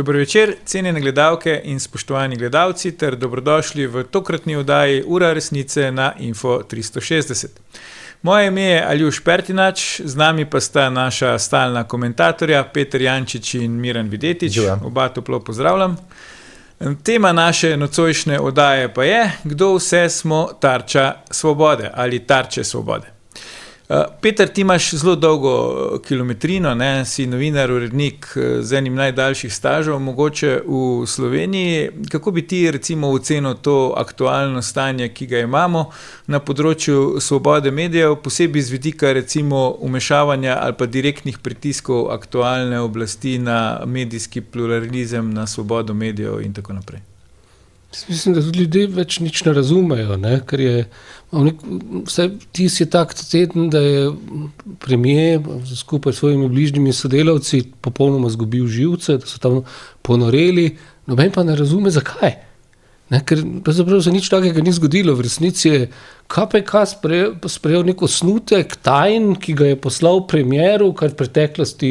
Dober večer, cenjene gledalke in spoštovani gledalci ter dobrodošli v tokratni oddaji Ura resnice na Info 360. Moje ime je Aljuš Pertinač, z nami pa sta naša stalna komentatorja Peter Jančič in Miran Videtič. Oba toplo pozdravljam. Tema naše nocojšnje oddaje pa je, kdo vse smo tarča svobode ali tarče svobode. Peter, ti imaš zelo dolgo kilometrino, ne? Si novinar, urednik z enim najdaljših stažev, mogoče v Sloveniji. Kako bi ti recimo ocenil to aktualno stanje, ki ga imamo na področju svobode medijev, posebej z vidika recimo umešavanja ali pa direktnih pritiskov aktualne oblasti na medijski pluralizem, na svobodo medijev in tako naprej? Mislim, da tudi ljudje več nič ne razumejo, ne? Ker je vse tis je tak teden, da je premier skupaj s svojimi bližnjimi sodelavci popolnoma zgubil živce, da so tam ponoreli, noben pa ne razume zakaj. Ne? Ker pravzaprav se nič takega ni zgodilo, v resnici je KPK sprejel nek osnutek tajn, ki ga je poslal premieru, kar v preteklosti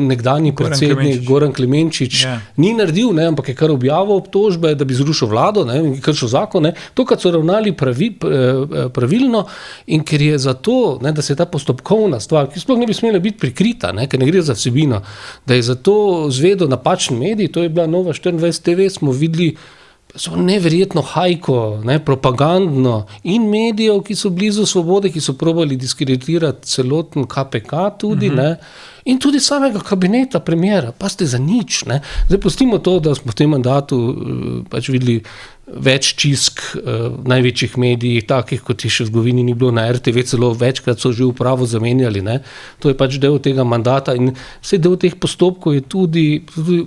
nekdanji predsednik Goran Klemenčič ni naredil, ne, ampak je kar objavil obtožbe, da bi zrušil vlado, ne, in kršil zakon, ne. To, kad so ravnali pravilno in ker je zato, ne, da se ta postopkovna stvar, ki sploh ne bi smela biti prikrita, ne, ker ne gre za vsebino, da je zato zvedel napačen medij, to je bila Nova 24 TV, smo videli so neverjetno hajko, ne, propagandno in medijev, ki so blizu svobode, ki so probali diskreditirati celoten KPK tudi, ne, in tudi samega kabineta premiera, pa ste za nič, ne. Zdaj pustimo to, da smo v tem mandatu pač videli več čisk največjih medijih, takih kot je še v zgodovini ni bilo na RTV, celo večkrat so že upravo zamenjali, ne. To je pač del tega mandata in vse del teh postopkov je tudi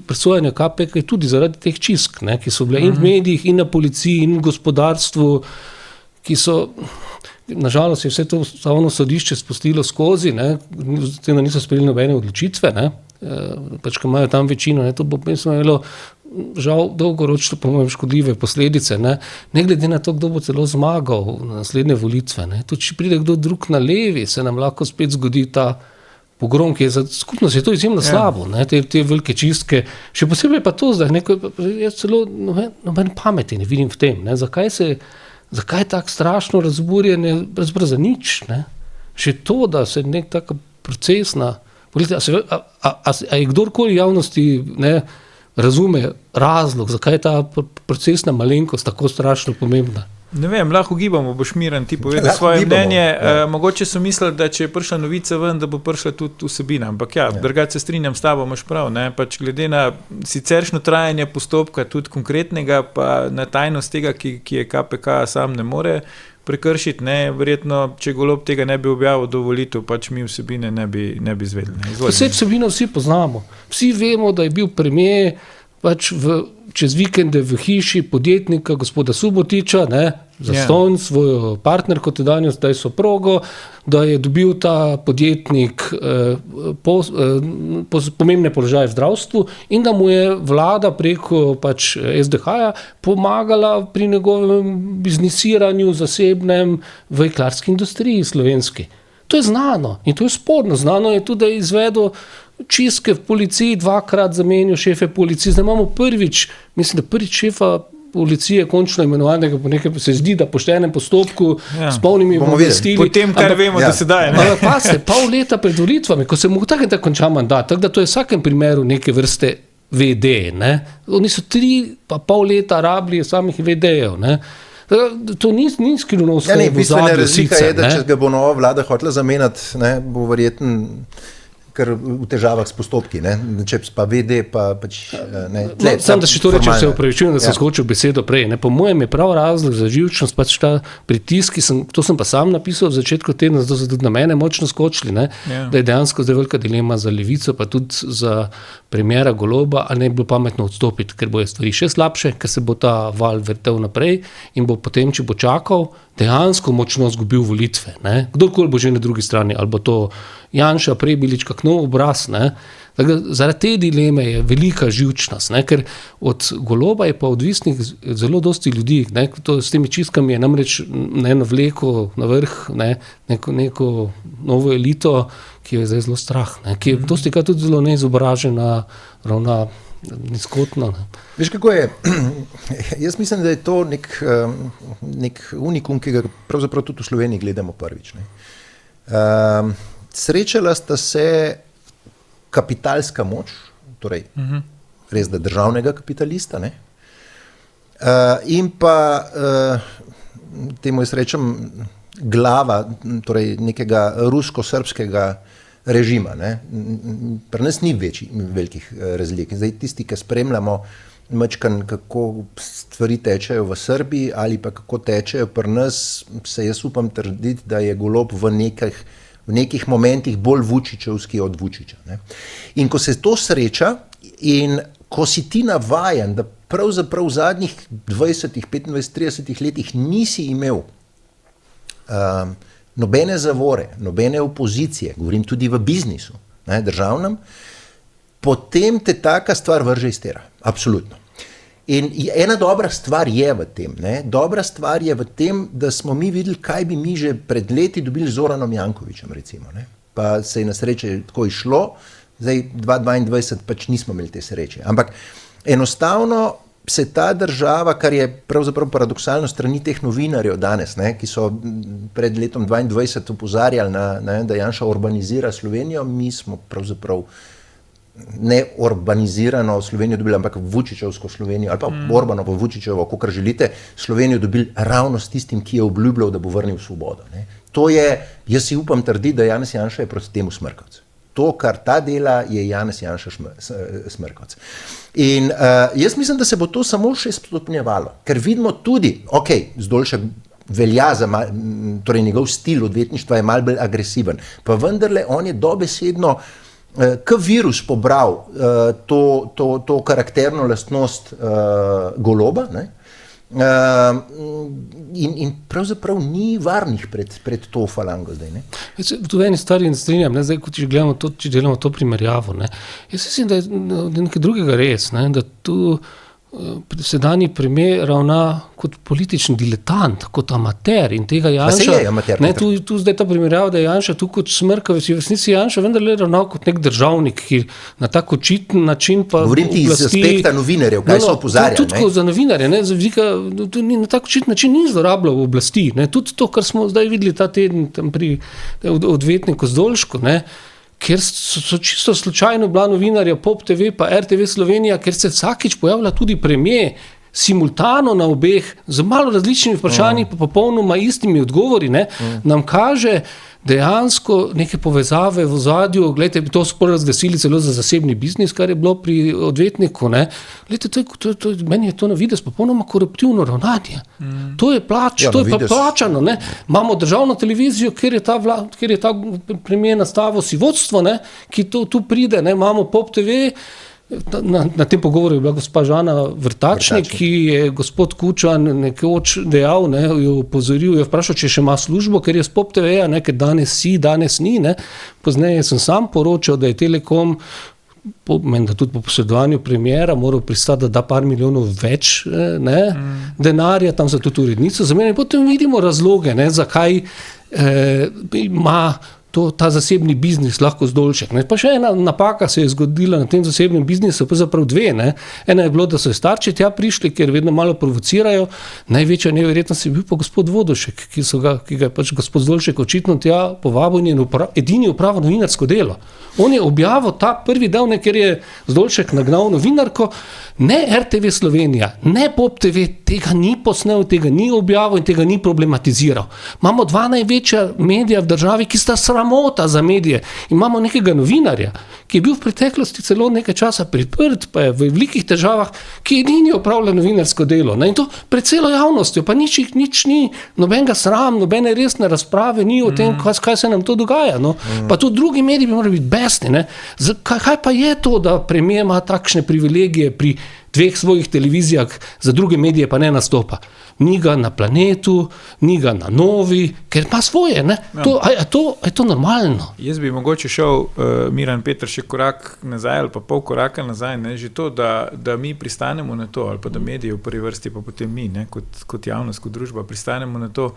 presojanja KPK je tudi zaradi teh čisk, ne, ki so bile in v medijih, in na policiji, in v gospodarstvu, ki so, nažalost je vse to ustavno sodišče spustilo skozi, ne, da niso sprejeli nobene odločitve, ne, pač, ko imajo tam večino, ne, to bo imelo žal dolgoročno po mojem škodljive posledice, ne glede na to, kdo bo celo zmagal na naslednje volitve, ne, tudi če pride kdo drug na levi, se nam lahko spet zgodi ta pogrom, ki je za skupnost je to izjemno slabo, ne, te velike čistke, še posebej pa to zdaj, jaz celo noben pameti ne vidim v tem, ne, zakaj tak strašno razburjenje, brez nič, ne, še to, da se nek taka procesna, a je kdorkoli javnosti, ne, razume razlog, zakaj je ta procesna malenkost tako strašno pomembna? Ne vem, lahko gibamo, boš Miran ti povedal svoje mnenje. Mogoče so mislili, da če je prišla novica ven, da bo prišla tudi vsebina, ampak drugače se strinjam s tabo, imaš prav, ne, pač glede na siceršnjo trajanje postopka, tudi konkretnega, pa na tajnost tega, ki je KPK sam ne more prekršiti, ne, verjetno, če Golob tega ne bi objavil do volitev, pač mi vsebine ne bi izvedeli. Vse vsebino vsi poznamo. Vsi vemo, da je bil premier pač čez vikende v hiši podjetnika gospoda Subotiča, ne, zastonj svojo partnerko tedanjo, zdaj soprogo, da je dobil ta podjetnik pomembne položaje v zdravstvu in da mu je vlada preko pač SDH-ja pomagala pri njegovem biznisiranju zasebnem v jeklarski industriji slovenski. To je znano in to je sporno. Znano je tudi, da je izvedel čistke v policiji, dvakrat zamenil šefe policije. Zdaj imamo prvič šefa policije končno imenovanega po nekaj, se zdi, da poštenem postopku s polnimi obvestili. Potem, kar vemo, da se daje. Pa se pol leta pred volitvami, ko se mu tako konča mandat, tako da to je v vsakem primeru neke vrste VD, ne. Oni so 3,5 leta rabili samih VD-jev, ne. To ni skrivnostno bistvena razlika je, da če ga bo nova vlada hotela zamenjati, ne, bo verjetno kar v težavah s postopki, ne, če pa VD pa pač ne. Sam, da še to rečem, se upravičujem, da sem skočil besedo prej, ne, po mojem je prav razlog za živčnost, pač ta pritisk, to sem pa sam napisal v začetku tedna, zato so tudi na mene močno skočili, ne, da je dejansko zdaj velika dilema za Levico, pa tudi za premiera Goloba, a ne bi bilo pametno odstopiti, ker bojo stvari še slabše, ker se bo ta val vrtel naprej in bo potem, če bo čakal, dejansko močno zgubil volitve, ne. Kdorkoli bo že na drugi strani, ali bo to Janša, Prebilič, kak nov obraz, ne. Zaradi te dileme je velika živčnost, ne? Ker od Goloba je pa odvisnih zelo dosti ljudi. Ne? To s temi čistkami je namreč navleko na vrh neko novo elito, ki je zdaj zelo strah, ne? Ki je dosti krat tudi zelo neizobražena, ravna nizkotno. Ne? Veš, kako je? Jaz mislim, da je to nek unikum, ki ga pravzaprav tudi v Sloveniji gledamo prvič. Ne? Srečala sta se kapitalska moč, torej res da državnega kapitalista, ne? In pa temu jaz rečem glava, torej nekega rusko-srbskega režima. Ne? Pri nas ni velikih razlik. Zdaj tisti, ki spremljamo mačkan, kako stvari tečejo v Srbiji ali pa kako tečejo pri nas, se jaz upam trditi, da je Golob v nekih momentih bolj Vučićevski od Vučića. Ne? In ko se to sreča in ko si ti navajen, da pravzaprav v zadnjih 20, 25, 30 letih nisi imel nobene zavore, nobene opozicije, govorim tudi v biznisu, ne, državnem, potem te taka stvar vrže iz tera. Absolutno. In ena dobra stvar je v tem. Ne? Dobra stvar je v tem, da smo mi videli, kaj bi mi že pred leti dobili z Zoranom Jankovićem, recimo. Ne? Pa se je na sreče tako išlo, zdaj 2022 pač nismo imeli te sreče. Ampak enostavno se ta država, kar je pravzaprav paradoksalno strani teh novinarjev danes, ne, ki so pred letom 2022 opozarjali da Janša urbanizira Slovenijo, mi smo pravzaprav ne urbanizirano Slovenijo dobili, ampak Vučićevsko Slovenijo, ali pa Orbanovo Vučićevo, kakor želite, Slovenijo dobili ravno s tistim, ki je obljubljal, da bo vrnil svobodo. Ne. To je, jaz si upam trditi, da Janez Janša je proti temu smrkavc. To, kar ta dela, je Janez Janša smrkavc. In jaz mislim, da se bo to samo še stopnjevalo, ker vidimo tudi, Zdolšek velja za torej njegov stil odvetništva je malo bolj agresiven, pa vendarle on je dobesedno virus pobral to karakterno lastnost Goloba, ne? In pravzaprav ni varnih pred to falango zdaj. Ne? Tu eni stvari ne strinjam, ne? Zdaj, če delamo to primerjavo. Ne? Jaz mislim, da je nekaj drugega res, ne? Da tu sedanji premier ravna kot politični diletant, kot amater in tega Janša. Ne, tu zdaj ta primerjava, da je Janša tu kot smrkavec, v resnici Janša vendarle ravnal kot nek državnik, ki na tak očiten način pa govorim ti iz aspekta novinarjev, kaj so opozarjali. Tudi za novinarje, ne, na tak očiten način ni zlorabljal oblasti. Ne, tudi to, kar smo zdaj videli ta teden tam pri odvetniku Zdolšku, ne, ker so čisto slučajno bila novinarja Pop TV pa RTV Slovenija, ker se vsakič pojavlja tudi premier simultano na obeh, z malo različnimi vprašanji, pa popolnoma istimi odgovori, ne, nam kaže dejansko neke povezave v ozadju. Glejte, to so razglasili celo za zasebni biznis, kar je bilo pri odvetniku. Ne. Glejte, meni je to na videz popolnoma koruptivno ravnanje. To je to je pa plačano. Ne. Imamo državno televizijo, kjer je ta premier nastavil si vodstvo, ne, ki tu pride. Ne. Imamo Pop TV, na tem pogovoru je bila gospa Žana Vrtačnik, ki je gospod Kučan nekoč dejal, ne, jo opozoril, je vprašal, če še ima službo, ker je s Pop TV-ja, ker danes ni. Ne. Pozneje sem sam poročal, da je Telekom, da tudi po posredovanju premiera moral pristati, da da par milijonov več denarja, tam za tudi urednico. Za mene potem vidimo razloge, ne, zakaj ima ta zasebni biznis lahko Zdolšek. Ne. Pa še ena napaka se je zgodila na tem zasebnem biznisu, pa zaprav dve. Ne. Ena je bilo, da so starši tja prišli, ker vedno malo provocirajo. Največja neverjetnost je bil pa gospod Vodošek, ki ga je pač gospod Zdolšek očitno tja povabil in edini opravil novinarsko delo. On je objavil ta prvi del, ker je Zdolšek nagnal novinarko, ne RTV Slovenija, ne Pop TV, tega ni posnel, tega ni objavil in tega ni problematiziral. Imamo dva največja medija v državi, ki sta sramota za medije. Imamo nekega novinarja, ki je bil v preteklosti celo nekaj časa priprt, pa je v velikih težavah, ki edini opravlja novinarsko delo. Ne? In to pred celo javnostjo, pa nič ni, nobenega sram, nobene resne razprave ni o tem, kaj se nam to dogaja. No? Pa tudi drugi mediji bi morali biti besni. Ne? Kaj pa je to, da premier ima takšne privilegije pri dveh svojih televizijah, za druge medije pa ne nastopa? Ni ga na Planetu, ni ga na Novi, ker ima svoje. Ne? Ja. Je to normalno? Jaz bi mogoče šel, Miran Petršek še korak nazaj ali pa pol koraka nazaj, ne, že to, da mi pristanemo na to, ali pa da mediji v prvi vrsti, pa potem mi, ne, kot javnost, kot družba, pristanemo na to,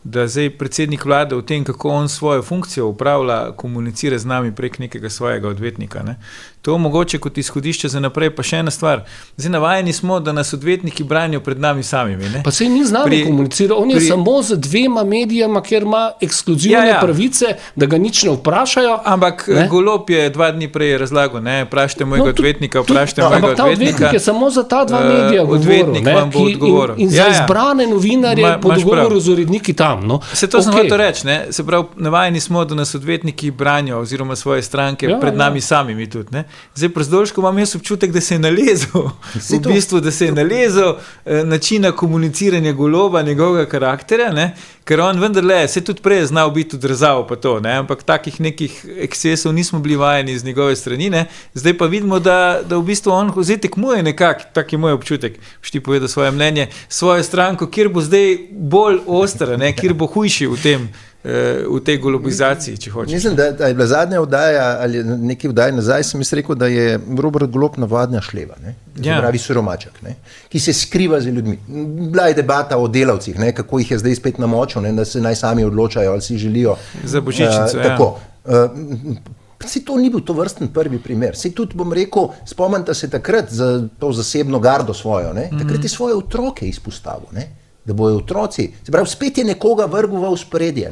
da zdaj predsednik vlade v tem, kako on svojo funkcijo upravlja, komunicira z nami prek nekega svojega odvetnika. Ne. To mogoče kot izhodišče za naprej, pa še ena stvar. Zdaj navajeni smo, da nas odvetniki branijo pred nami samimi. Ne. Pa sej ni z nami komuniciral, on je samo z 2 medijama, kjer ima ekskluzivne pravice, da ga nič ne vprašajo. Ampak Golob je 2 dni prej razlagal, ne, vprašajte mojega odvetnika, vprašajte mojega odvetnika. Ampak ta odvetnik je samo za ta 2 medija odvetnik vam bo odgovoril. In za izbrane novinarje po dogovoru z uredniki tam. No. Se to sem hotel reči, ne? Se pravi, navajeni smo, da nas odvetniki branijo oziroma svoje stranke pred nami samimi tudi. Ne? Zdaj pri Zdolšku imam jaz občutek, da se je nalezel, v bistvu, da se je nalezel načina komuniciranja Goloba, njegovega karakterja, ne? Ker on vendarle, se tudi prej je znal biti odrezav pa to, ne? Ampak takih nekih ekscesov nismo bili vajeni z njegove strani, ne? Zdaj pa vidimo, da v bistvu on zdaj tekmuje nekako, tak je moj občutek, ti povedal svoje mnenje, svojo stranko, kjer bo zdaj bolj ostra, ne? Kjer bo hujši v tej golobizaciji, če hočeš. Mislim, da je bila zadnja vdaja ali nekaj vdaj nazaj, sem jaz rekel, da je Robert Golob navadna šleva, ne? Pravi siromaček, ne? Ki se skriva za ljudmi. Bila je debata o delavcih, ne? Kako jih je zdaj spet namočil, ne? Da se naj sami odločajo, ali si želijo. Za božičnico, tako. Sej to ni bil to vrsten prvi primer. Sej tudi bom rekel, spomnite se takrat za to zasebno gardo svojo, ne? Takrat je svoje otroke izpostavil, ne? Da bojo otroci, se pravi, spet je nekoga vrgel v ospredje.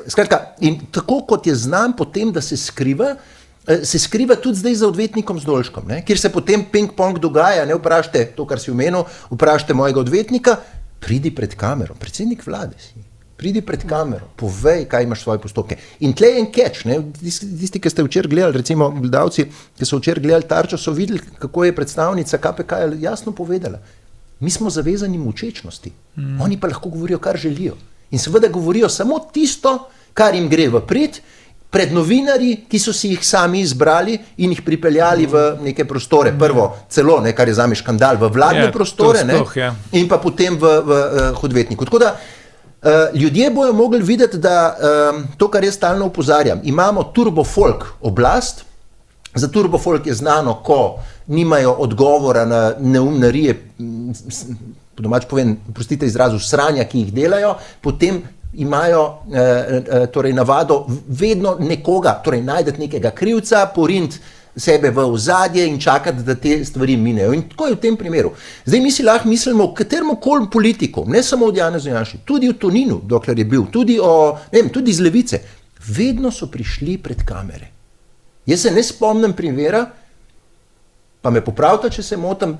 Skratka, in tako kot je znan potem, da se skriva tudi zdaj za odvetnikom Zdolškom, ne? Kjer se potem ping-pong dogaja, ne, vprašajte to, kar si omenil, vprašajte mojega odvetnika, pridi pred kamero, predsednik vlade si, pridi pred kamero, povej, kaj imaš svoje postopke. In tle je en catch, ne? Tisti, ki ste včeraj gledali, recimo gledalci, ki so včeraj gledali Tarčo, so videli, kako je predstavnica KPK jasno povedala. Mi smo zavezani mučečnosti, oni pa lahko govorijo, kar želijo. In seveda govorijo samo tisto, kar jim gre v pred novinarji, ki so si jih sami izbrali in jih pripeljali v neke prostore. Prvo celo, ne, kar je zame škandal, v vladne prostore, ne, in pa potem v odvetniku. Tako da ljudje bojo mogli videti, da to, kar jaz stalno opozarjam, imamo turbofolk oblast. Za turbofolk je znano, ko nimajo odgovora na neumnarije, po domač povem, prostite izrazu, sranja, ki jih delajo, potem imajo torej navado vedno nekoga, torej najdeti nekega krivca, porint sebe v ozadje in čakati, da te stvari minejo. In tako je v tem primeru. Zdaj mi si lahko mislimo o kateremkoli politiku, ne samo od Janezu Janši, tudi o Toninu, dokler je bil, tudi iz Levice, vedno so prišli pred kamere. Jaz se ne spomnim primera, pa me popravite, če se motim,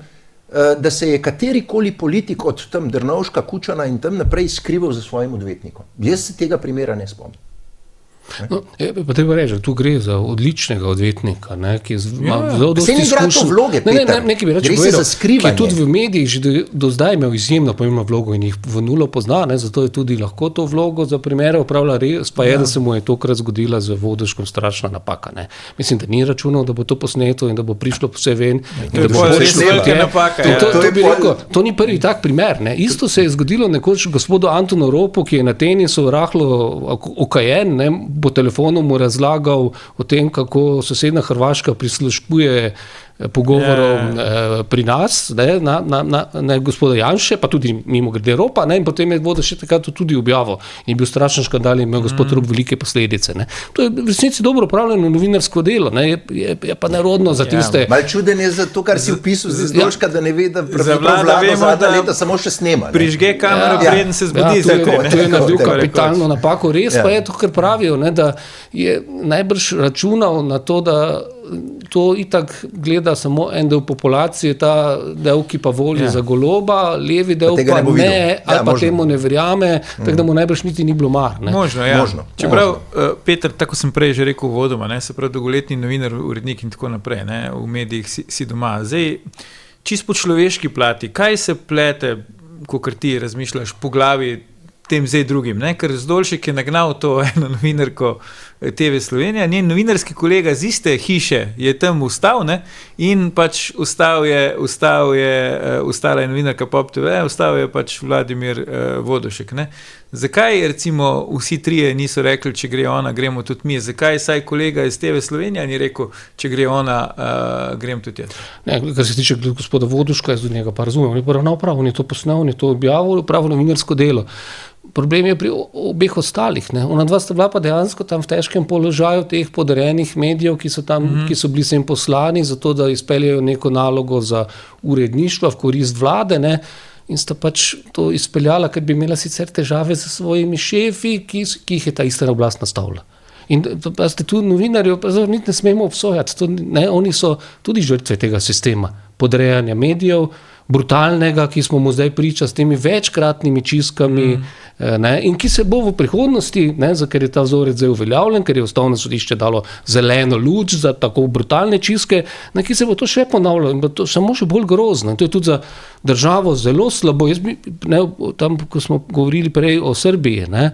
da se je katerikoli politik od tam Drnovška, Kučana in tam naprej skrival za svojim odvetnikom. Jaz se tega primera ne spomnim. No, pa treba reči, tu gre za odličnega odvetnika, ne, ki ima zelo dosti izkušenj. Se ne igra to vloge, Peter. Gre se za skrivanje. Ki tudi v medijih že do zdaj imel izjemno pomembno vlogo in jih v nulo pozna, ne, zato je tudi lahko to vlogo za primere upravlja, res pa je, da se mu je tokrat zgodila z Voduškom strašna napaka. Ne. Mislim, da ni računal, da bo to posneto in da bo prišlo vse ven. To ni prvi tak primer. Ne. Isto se je zgodilo nekoč gospodu Antonu Ropu, ki je na tenisu rahlo okajen, ne, po telefonu mu razlagal o tem, kako sosednja Hrvaška prisluškuje pogovorom pri nas, ne gospoda Janše, pa tudi mimo grede Ropa, ne, in potem je Voda še takrat tudi objavil in je bil strašen škandal in imel gospod Rop velike posledice. Ne. To je v resnici dobro upravljeno novinarsko delo, ne, je pa nerodno za tiste. Mal čuden je za to, kar si opisal z Zdolška, da ne ve, da vlada zadnja leta samo še snema. Prižge kamero, preden se zbudi. To je naredil kapitalno napako. Res pa je to, kar pravijo, ne, da je najbrž računal na to, da to itak gleda samo en del populacije, ta del, ki pa voli za Goloba, levi del pa ne, ali pa temu ne verjame, tako da mu najbrž niti ni bilo mar. Ne? Možno, ja. Čeprav, Peter, tako sem prej že rekel uvodoma, se pravi dolgoletni novinar, urednik in tako naprej, ne, v medijih si doma. Zdaj, čisto po človeški plati, kaj se plete, kakor ti razmišljaš po glavi tem zdaj drugim, ne? Ker Zdolšek je nagnal to eno novinarko TV Slovenija, njen novinarski kolega z iste hiše je tam ustal, ne, in pač ostala je novinarka Pop TV, ostal je pač Vladimir Vodušek, ne. Zakaj recimo vsi trije niso rekli, če gre ona, gremo tudi mi? Zakaj saj kolega iz TV Slovenija ni rekel, če gre ona, grem tudi jaz? Ne, kar se tiče gospoda Voduška, jaz do njega pa razumem, on je pa ravnal prav, on je to posnel, on je to objavil, pravo novinarsko delo. Problem je pri obeh ostalih, ne. Ona dva sta bila pa dejansko tam v težkem položaju teh podarjenih medijev, ki so tam, ki so bili sem poslani za to, da izpeljajo neko nalogo za uredništvo v korist vlade, ne. In sta pač to izpeljala, ker bi imela sicer težave s svojimi šefi, ki jih je ta ista oblast nastavila. In pa ste tu novinarjev, pa ne smemo obsojati, to, ne, oni so tudi žrtve tega sistema, podrejanja medijev, brutalnega, ki smo mu zdaj priča s temi večkratnimi čistkami, ne, in ki se bo v prihodnosti, ne, ker je ta vzorec zdaj uveljavljen, ker je Ustavno sodišče dalo zeleno luč za tako brutalne čistke, ne, ki se bo to še ponavljalo in bo to samo še bolj grozno. In to je tudi za državo zelo slabo. Tam, ko smo govorili prej o Srbiji, ne,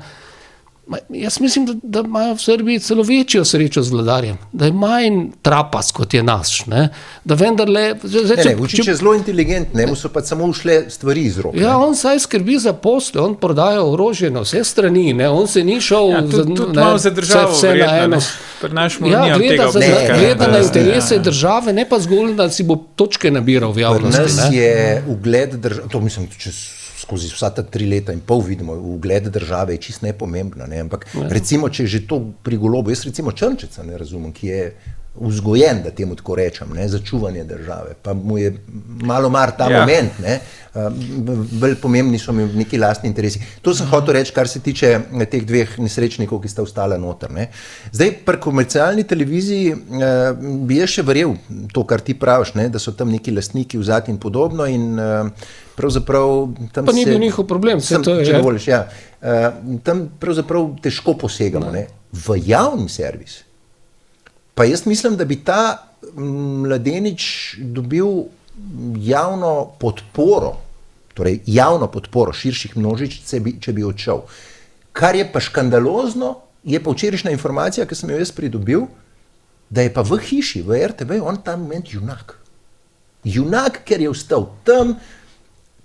jaz mislim, da imajo v Srbiji celo večjo srečo z vladarjem, da je manj trapas, kot je naš, ne, da vendarle... Vučić je zelo inteligent, ne, mu so pa samo ušle stvari iz rok. Ja, on saj skrbi za posle, on prodaja orožje na vse strani, ne, on se ni šel... Ja, tudi malo za državo verjetno, gleda na interese države, ne pa zgolj, da si bo točke nabiral v javnosti. Pri nas je ugled države, to mislim, če skozi vsa ta 3 leta in pol vidimo, ugled države je čist nepomembna, ne? Ampak recimo, če že to pri Golobu, jaz recimo Črnčeca ne razumem, ki je vzgojen, da temu tako rečem, ne, za čuvanje države, pa mu je malo mar ta moment, ne, bolj pomembni so mi neki lastni interesi. To sem hotel reči, kar se tiče teh dveh nesrečnikov, ki sta ostala noter, ne. Zdaj, pri komercialni televiziji bi jaz še verjel to, kar ti praviš, ne, da so tam neki lastniki vzati in podobno in pravzaprav tam pa ni bil njihov problem, če dovoliš, tam pravzaprav težko posegamo, ne, v javni servis. Pa jaz mislim, da bi ta mladenič dobil javno podporo, torej javno podporo širših množic, če bi odšel. Kar je pa škandalozno, je pa včerajšnja informacija, ki sem jo jaz pridobil, da je pa v hiši, v RTV, on tam moment junak. Junak, ker je ostal tam,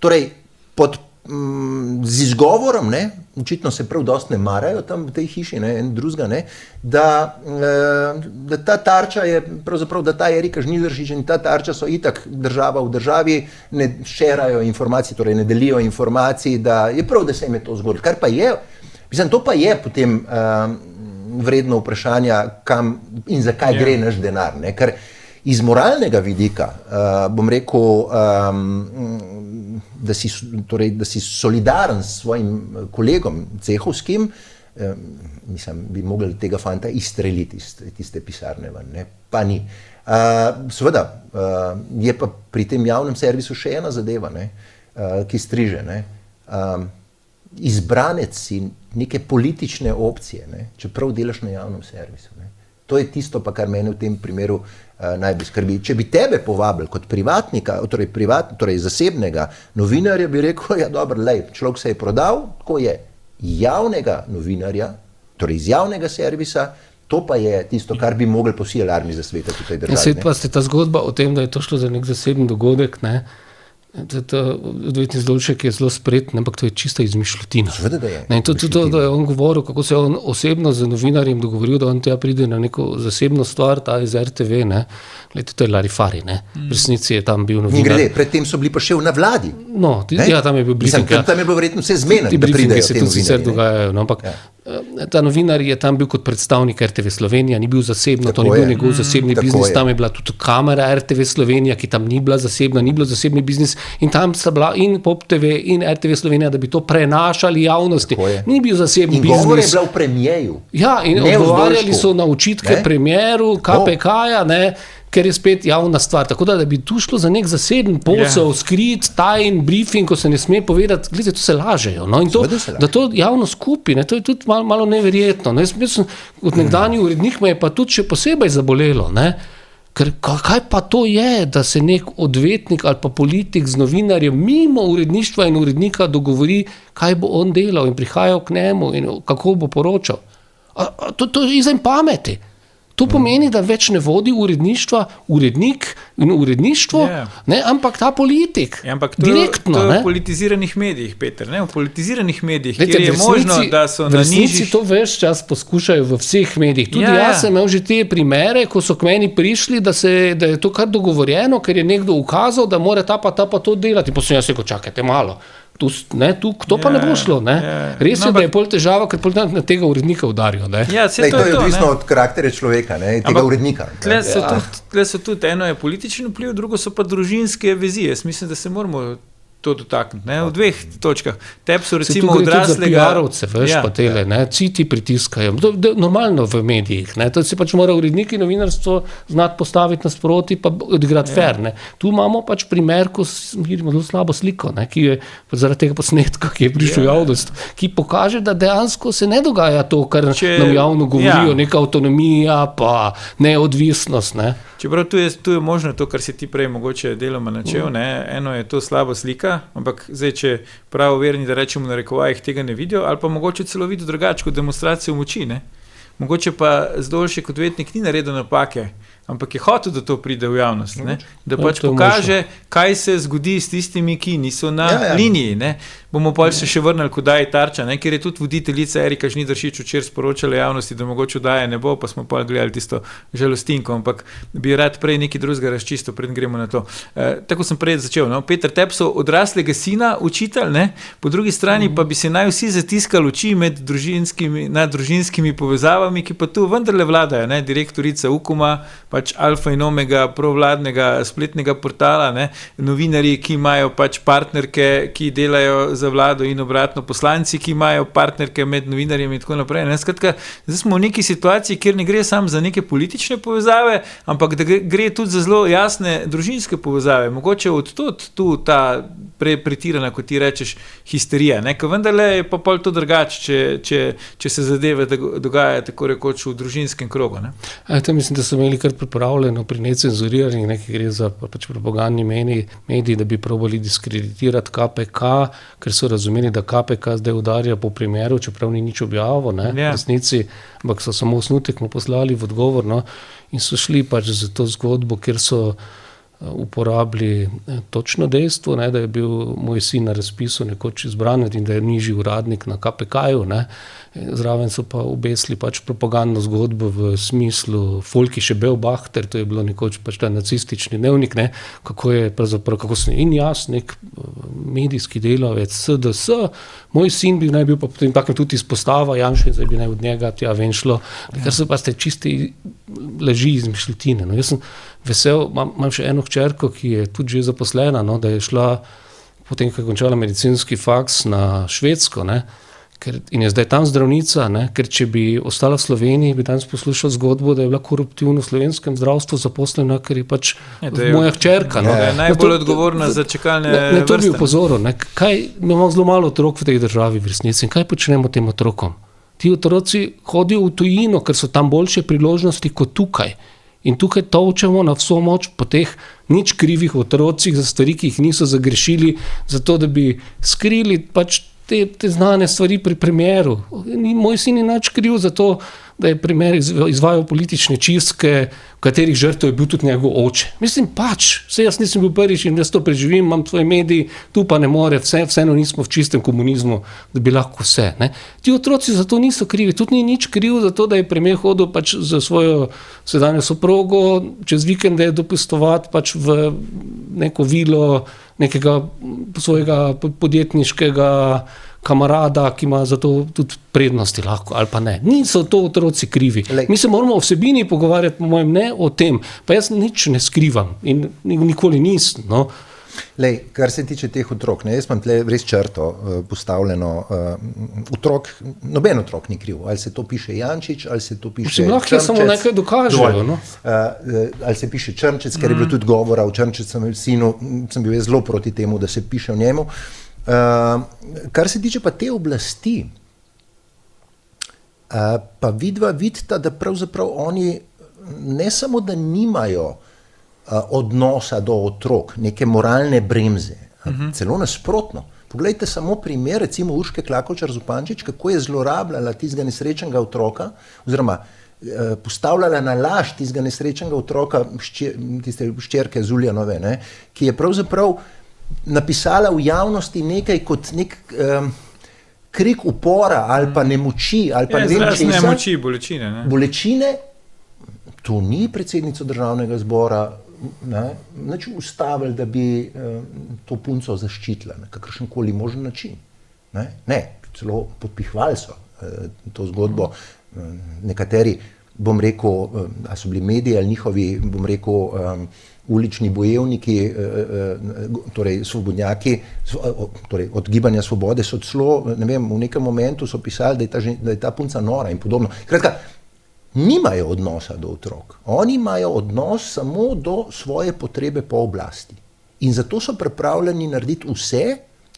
torej z izgovorom, ne, očitno se prav dosti ne marajo tam v tej hiši, ne, en drugega, ne, da ta tarča je, pravzaprav, da ta Erika Žnidaršič in ta tarča so itak država v državi, ne šerajo informacij, torej ne delijo informacij, da je prav, da se jim je to zgodilo. Kar pa je, mislim, to pa je potem vredno vprašanja, kam in zakaj gre naš denar, ne, ker iz moralnega vidika, bom rekel, da si solidaren s svojim kolegom cehovskim, mislim, bi mogli tega fanta izstreliti iz tiste pisarne ven, ne, pa ni. Seveda, je pa pri tem javnem servisu še ena zadeva, ne, ki striže, ne, izbranec si neke politične opcije, ne, čeprav delaš na javnem servisu, ne. To je tisto, pa kar mene v tem primeru najbolj skrbi. Če bi tebe povabili kot privatnika, torej zasebnega novinarja, bi rekel, ja dobro, lej, človek se je prodal, tako je. Javnega novinarja, torej iz javnega servisa, to pa je tisto, kar bi mogli pa vsi alarmi zasvetiti v tej državi. Pa ste ta zgodba o tem, da je to šlo za nek zasebni dogodek, ne? Odvetnik Zdolšek je zelo spreten, ampak to je čista izmišljotina. Seveda, da je. In to, da je on govoril, kako se je on osebno z novinarjem dogovoril, da on tja pride na neko zasebno stvar, ta iz RTV, ne. Glede, to je larifari, ne. V resnici je tam bil novinar. Ni grede, predtem so bili pa še na vladi. No, ja, tam je bil briefing. Mislim, tam je bilo verjetno vse zmena, da pridejo te novinarji. Dogajajo, no, ampak ta novinar je tam bil kot predstavnik RTV Slovenija, ni bil zasebno, to ni bil njegov zasebni biznis, tam je bila tudi kamera RTV Slovenija, ki tam ni bila zasebna, ni bilo zasebni biznis in tam sta bila in Pop TV in RTV Slovenija, da bi to prenašali javnosti. Ni bil zasebni biznis. In govor je bila v premijeju. Ja, in odgovarjali so na očitke premijeru, KPK-ja, ne, ker je spet javna stvar. Tako da bi tu šlo za nek zaseben posel, skrit, tajen briefing, ko se ne sme povedati, gledajte, to se lažejo. No? In to, da to javno skupi, ne? To je tudi malo neverjetno. No? Jaz sem kot nekdanji urednik, me je pa tudi še posebej zabolelo. Ne? Ker kaj pa to je, da se nek odvetnik ali pa politik z novinarjem mimo uredništva in urednika dogovori, kaj bo on delal in prihajal k njemu in kako bo poročal. To je izven pameti. To pomeni, da več ne vodi urednik in uredništvo, ampak ta politik. Ampak direktno. To je v politiziranih medijih, Peter. V politiziranih medijih, kjer je možno, da so na nižjih... V resnici to več čas poskušajo v vseh medijih. Tudi jaz sem imel že te primere, ko so k meni prišli, da je to kar dogovorjeno, ker je nekdo ukazal, da mora ta pa to delati. Potem jaz rekel, čakajte malo. To pa ne bo šlo. Res je, da je pol težava, ker pol na tega urednika udarijo. To je odvisno od karakterja človeka, tega urednika. Tle so tudi, eno je političen vpliv, drugo so pa družinske vezi. Jaz mislim, da se moramo to dotakniti, v dveh točkah. Tebi so recimo odraslega... Tudi za PR-ovce, veš, pa tele, vsi ti pritiskajo. Normalno v medijih, to se pač mora uredniki novinarstvo znati postaviti nasproti, pa odigrati fair. Tu imamo pač primer, ko vidimo zelo slabo sliko, ki je zaradi tega posnetka, ki je prišel v javnost, ki pokaže, da dejansko se ne dogaja to, kar nam javno govorijo, neka avtonomija, pa neodvisnost. Čeprav tu je možno to, kar si ti prej mogoče deloma načel, eno je to slaba slika, ampak zdaj, če prav verni, da rečemo na rekovajih, tega ne vidijo, ali pa mogoče celo vidijo drugače kot demonstracijo moči, Mogoče pa Zdolšek kot odvetnik ni naredil napake, ampak je hotel, da to pride v javnost, da pač pokaže, kaj se zgodi s tistimi, ki niso na liniji. Bomo pa se še vrnili k oddaji Tarča, ker je tudi voditeljica Erika Žnidaršič včeraj sporočala javnosti, da mogoče oddaje ne bo, pa smo pa gledali tisto žalostinko, ampak bi rad prej nekaj drugega razčistil, preden gremo na to. Tako sem prej začel. Peter, tebi so odraslega sina učitelj, po drugi strani pa bi se naj vsi zatiskali oči nad družinskimi povezavami, ki pa tu vendarle vladajo, direktorica Ukoma, pač alfa in omega provladnega spletnega portala, novinarji, ki imajo pač partnerke, ki delajo za vlado in obratno poslanci, ki imajo partnerke med novinarjem in tako naprej. Skratka, zdaj smo v neki situaciji, kjer ne gre samo za neke politične povezave, ampak da gre tudi za zelo jasne družinske povezave. Mogoče odtud tu ta pretirana, kot ti rečeš, histerija. Ker vendarle je pa pol to drugače, če se zadeve dogajajo tako rekoč v družinskem krogu. Mislim, da so imeli kar pripravljeno pri necenzuriranih, nekaj gre za pač propagandni mediji, da bi probali diskreditirati KPK, ker so razumeli, da KPK zdaj udarja po primeru, čeprav ni nič objavil, v resnici, ampak so samo osnutek mu poslali v odgovor, in so šli pač za to zgodbo, kjer so uporabili točno dejstvo, da je bil moj sin na razpisu nekoč izbran in da je nižji uradnik na KPK-ju. Zraven so pa obesili pač propagandno zgodbo v smislu Folkische Beobachter, to je bilo nekoč pač ta nacistični dnevnik, kako sem in jaz, nek medijski delavec SDS, moj sin bi naj bil pa potem takem tudi izpostava Janša in zdaj bi naj od njega tja ven šlo, kar so pa ste čiste laži izmišljotine. Jaz sem vesel, imam še eno hčerko, ki je tudi že zaposlena, da je šla potem, ko je končala medicinski faks na Švedsko, in je zdaj tam zdravnica, ker če bi ostala v Sloveniji, bi danes poslušal zgodbo, da je bila koruptivno v slovenskem zdravstvu zaposlena, ker je pač moja hčerka. Je najbolj odgovorna za čakalne vrste. To bi upozoril. Imamo zelo malo otrok v tej državi v resnici in kaj počnemo tem otrokom? Ti otroci hodijo v tujino, ker so tam boljše priložnosti kot tukaj. In tukaj tolčemo na vso moč po teh nič krivih otrocih za stvari, ki jih niso zagrešili, zato da bi skrili pač te znane stvari pri premieru. Moj sin je nič kriv za to, da je premier izvajal politične čistke, v katerih žrtev je bil tudi njegov oče. Mislim pač, jaz nisem bil prvič in jaz to preživim, imam svoje mediji, tu pa ne more, vseeno nismo v čistem komunizmu, da bi lahko vse. Ti otroci za to niso krivi, tudi ni nič kriv za to, da je premier hodil pač za svojo sedanjo soprogo čez vikende dopustovati pač v neko vilo nekega svojega podjetniškega kamarada, ki ima za to tudi prednosti lahko, ali pa ne. Niso to otroci krivi. Mi se moramo o vsebini pogovarjati, po mojem, ne o tem. Pa jaz nič ne skrivam in nikoli nisem. Kar se tiče teh otrok, jaz imam tle res črto postavljeno. Noben otrok ni kriv. Ali se to piše Jančič, ali se to piše lahko Črnčec. Samo nekaj dokažejo. Ali se piše Črnčec, ker je bilo tudi govora o Črnčecem sinu, sem bil zelo proti temu, da se piše o njemu. Kar se tiče pa te oblasti, pa vidita, da pravzaprav oni ne samo, da nimajo odnosa do otrok, neke moralne bremze, celo nasprotno. Poglejte samo primer, recimo Urške Klakočar Zupančič, kako je zlorabljala tistega nesrečnega otroka, oziroma postavljala na laž tistega nesrečnega otroka, tiste hčerke Zuljanove, ne, ki je pravzaprav napisala v javnosti nekaj kot nek krik upora ali pa nemoči, ali pa ne vem česa. Nemoči, bolečine. Ne? Bolečine, to ni predsednico državnega zbora nič ustavili, da bi to punco zaščitila na kakršenkoli možen način. Ne, celo podpihvali so to zgodbo. Nekateri, bom rekel, a so bili mediji ali njihovi, bom rekel, ulični bojevniki, torej svobodnjaki, torej od Gibanja Svobode so celo, ne vem, v nekem momentu so pisali, da je ta punca nora in podobno. Kratka, nimajo odnosa do otrok. Oni imajo odnos samo do svoje potrebe po oblasti. In zato so pripravljeni narediti vse,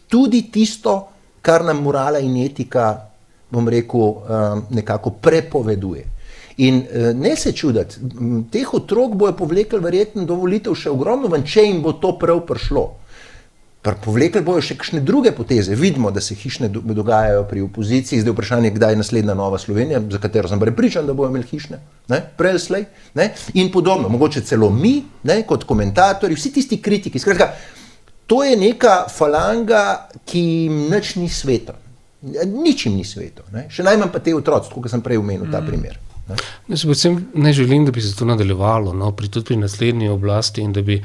tudi tisto, kar nam morala in etika, bom rekel, nekako prepoveduje. In ne se čuditi, teh otrok bojo povlekli verjetno do volitev še ogromno, če jim bo to prav prišlo. Povlekli bojo še kakšne druge poteze. Vidimo, da se hišne dogajajo pri opoziciji, zdaj vprašanje, kdaj je naslednja Nova Slovenija, za katero sem prepričan, da bojo imeli hišne, prej slej, in podobno. Mogoče celo mi, kot komentatorji, vsi tisti kritiki. Skratka, to je neka falanga, ki jim nič ni sveto. Nič jim ni sveto. Še najmanj pa te otroci, kot sem prej omenil ta primer. Jaz predvsem ne želim, da bi se to nadaljevalo, tudi pri naslednji oblasti in da bi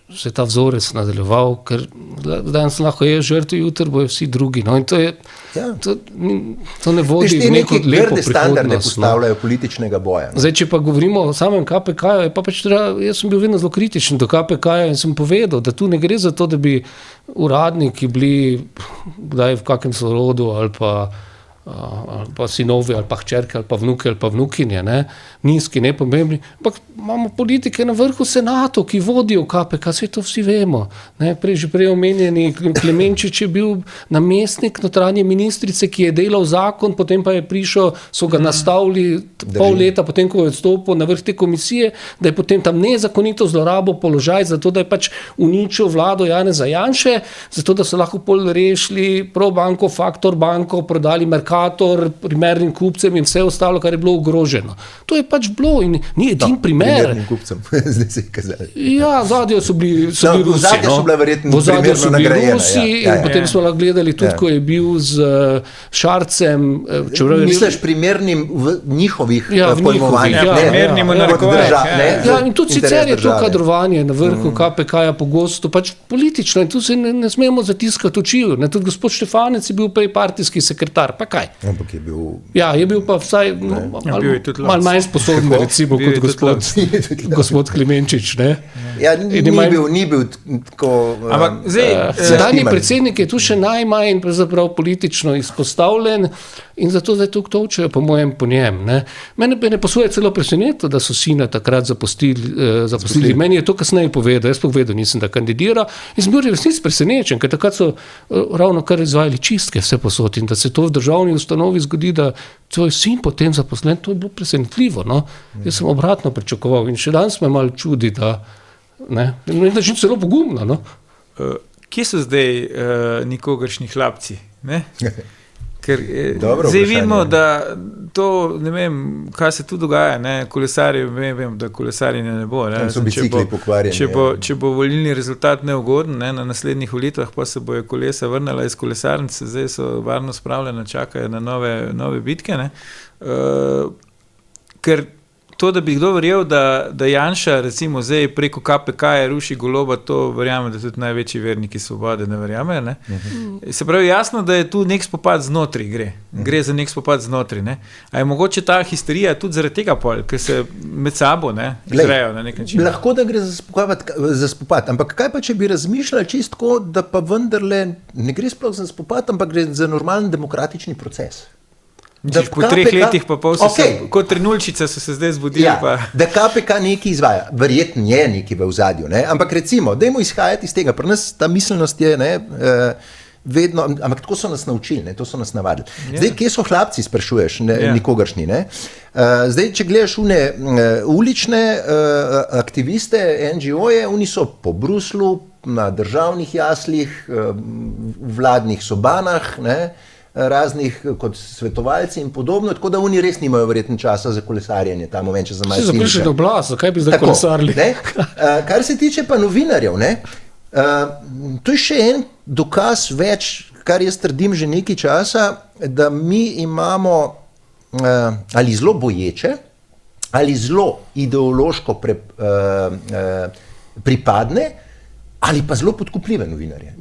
se ta vzorec nadaljeval, ker danes lahko je žrtev, jutri bojo vsi drugi. In to je, to ne vodi v neko lepo prihodnost. Standarde postavljajo političnega boja. Zdaj, če pa govorimo o samem KPK-ju, je pa pač treba, jaz sem bil vedno zelo kritičen do KPK-ja in sem povedal, da tu ne gre za to, da bi uradniki bili kdaj v kakem sorodu ali pa sinovi, ali pa hčerke, ali pa vnuki, ali pa vnukinje, nizki, nepomembni, ampak imamo politike na vrhu senatov, ki vodijo KPK, vse to vsi vemo. Že prej omenjeni Klemenčič je bil namestnik notranje ministrice, ki je delal zakon, potem pa je prišel, so ga nastavili pol leta, potem ko je odstopil na vrh te komisije, da je potem tam nezakonito zlorabo položaj, zato da je pač uničil vlado Janeza Janše, zato da so lahko pol rešili Probanko, Faktor banko, prodali Mercator primernim kupcem in vse ostalo, kar je bilo ogroženo. To je pač bilo in ni edin primer. Primernim kupcem, zdaj se je kazali. Ja, zadnjo so bili Rusi. Zadnjo so bile verjetno primerno nagrajene. In potem smo lahko gledali tudi, ko je bil z Šarcem. Misliš primernim v njihovih pojmovanjih? Primernim v narekovajih. In tudi sicer je to kadrovanje na vrhu KPK-ja pogosto pač politično in tu se ne smemo zatiskati oči. Tudi gospod Štefanec je bil prej partijski sekretar, pa kaj? Ampak je bil... Ja, je bil pa vsaj malo manj sposoben, recimo, kot gospod Klemenčič, ne? Ja, ni bil tako... Ampak zdaj... Sedanji predsednik je tu še najmanj pravzaprav politično izpostavljen in zato zdaj tukaj točejo po mojem po njem, ne? Mene posuje celo presenetilo, da so sina takrat zapustili. Meni je to kasneje povedal, jaz povedal nisem, da kandidira in sem bil resnic presenečen, ker takrat so ravno kar izvajali čistke vse posod in da se to v državni ustanovi zgodi, da tvoj sin potem zaposlen, to je bilo presenetljivo, no? Jaz sem obratno pričakoval in še danes me malo čudi, da ne, način celo pogumno, no? Kje so zdaj nikogaršnji hlapci, ne? Ker zdaj vidimo, da to, ne vem, kaj se tu dogaja, ne, kolesarji, vem, da kolesarjenja ne bo, ne, so bicikli pokvarjeni. Če bo volilni rezultat neugoden, ne, na naslednjih volitvah, pa se bojo kolesa vrnila iz kolesarnice, zdaj so varno spravljena, čakajo na nove bitke, ne, ker to, da bi kdo verjel, da Janša recimo zdaj preko KPK-ja ruši Goloba, to verjame, da tudi največji verniki Svobode ne verjamejo, ne. Se pravi jasno, da je tu nek spopad znotri gre za nek spopad znotri, ne. A je mogoče ta histerija tudi zaradi tega pol, ker se med sabo, ne, grejo na nek način. Lahko, da gre za spopad, ampak kaj pa, če bi razmišljali čisto tako, da pa vendarle ne gre sploh za spopad, ampak gre za normalen demokratični proces. Po 3 letih pa pol so se, kot trenulčice so se zdaj zbudili. Ja, da KPK nekaj izvaja, verjetno je nekaj v ozadju, ne? Ampak recimo, dajmo izhajati iz tega, pri nas ta miselnost je, ne, vedno, ampak tako so nas naučili, ne, to so nas navadili. Zdaj, kje so hlapci, sprašuješ, nikogaršnji, ne? Zdaj, če gledaš ulične aktiviste, NGO-je, oni so po Bruslu, na državnih jaslih, vladnih sobanah, ne, raznih kot svetovalci in podobno, tako da oni res nimajo verjetno časa za kolesarjenje ta moment, če za malo sniža. Si zaprišli do oblast, zakaj bi zdaj kolesarili? Kar se tiče pa novinarjev, ne, to je še en dokaz več, kar jaz trdim že nekaj časa, da mi imamo ali zelo boječe, ali zelo ideološko pripadne, ali pa zelo podkupljive novinarje.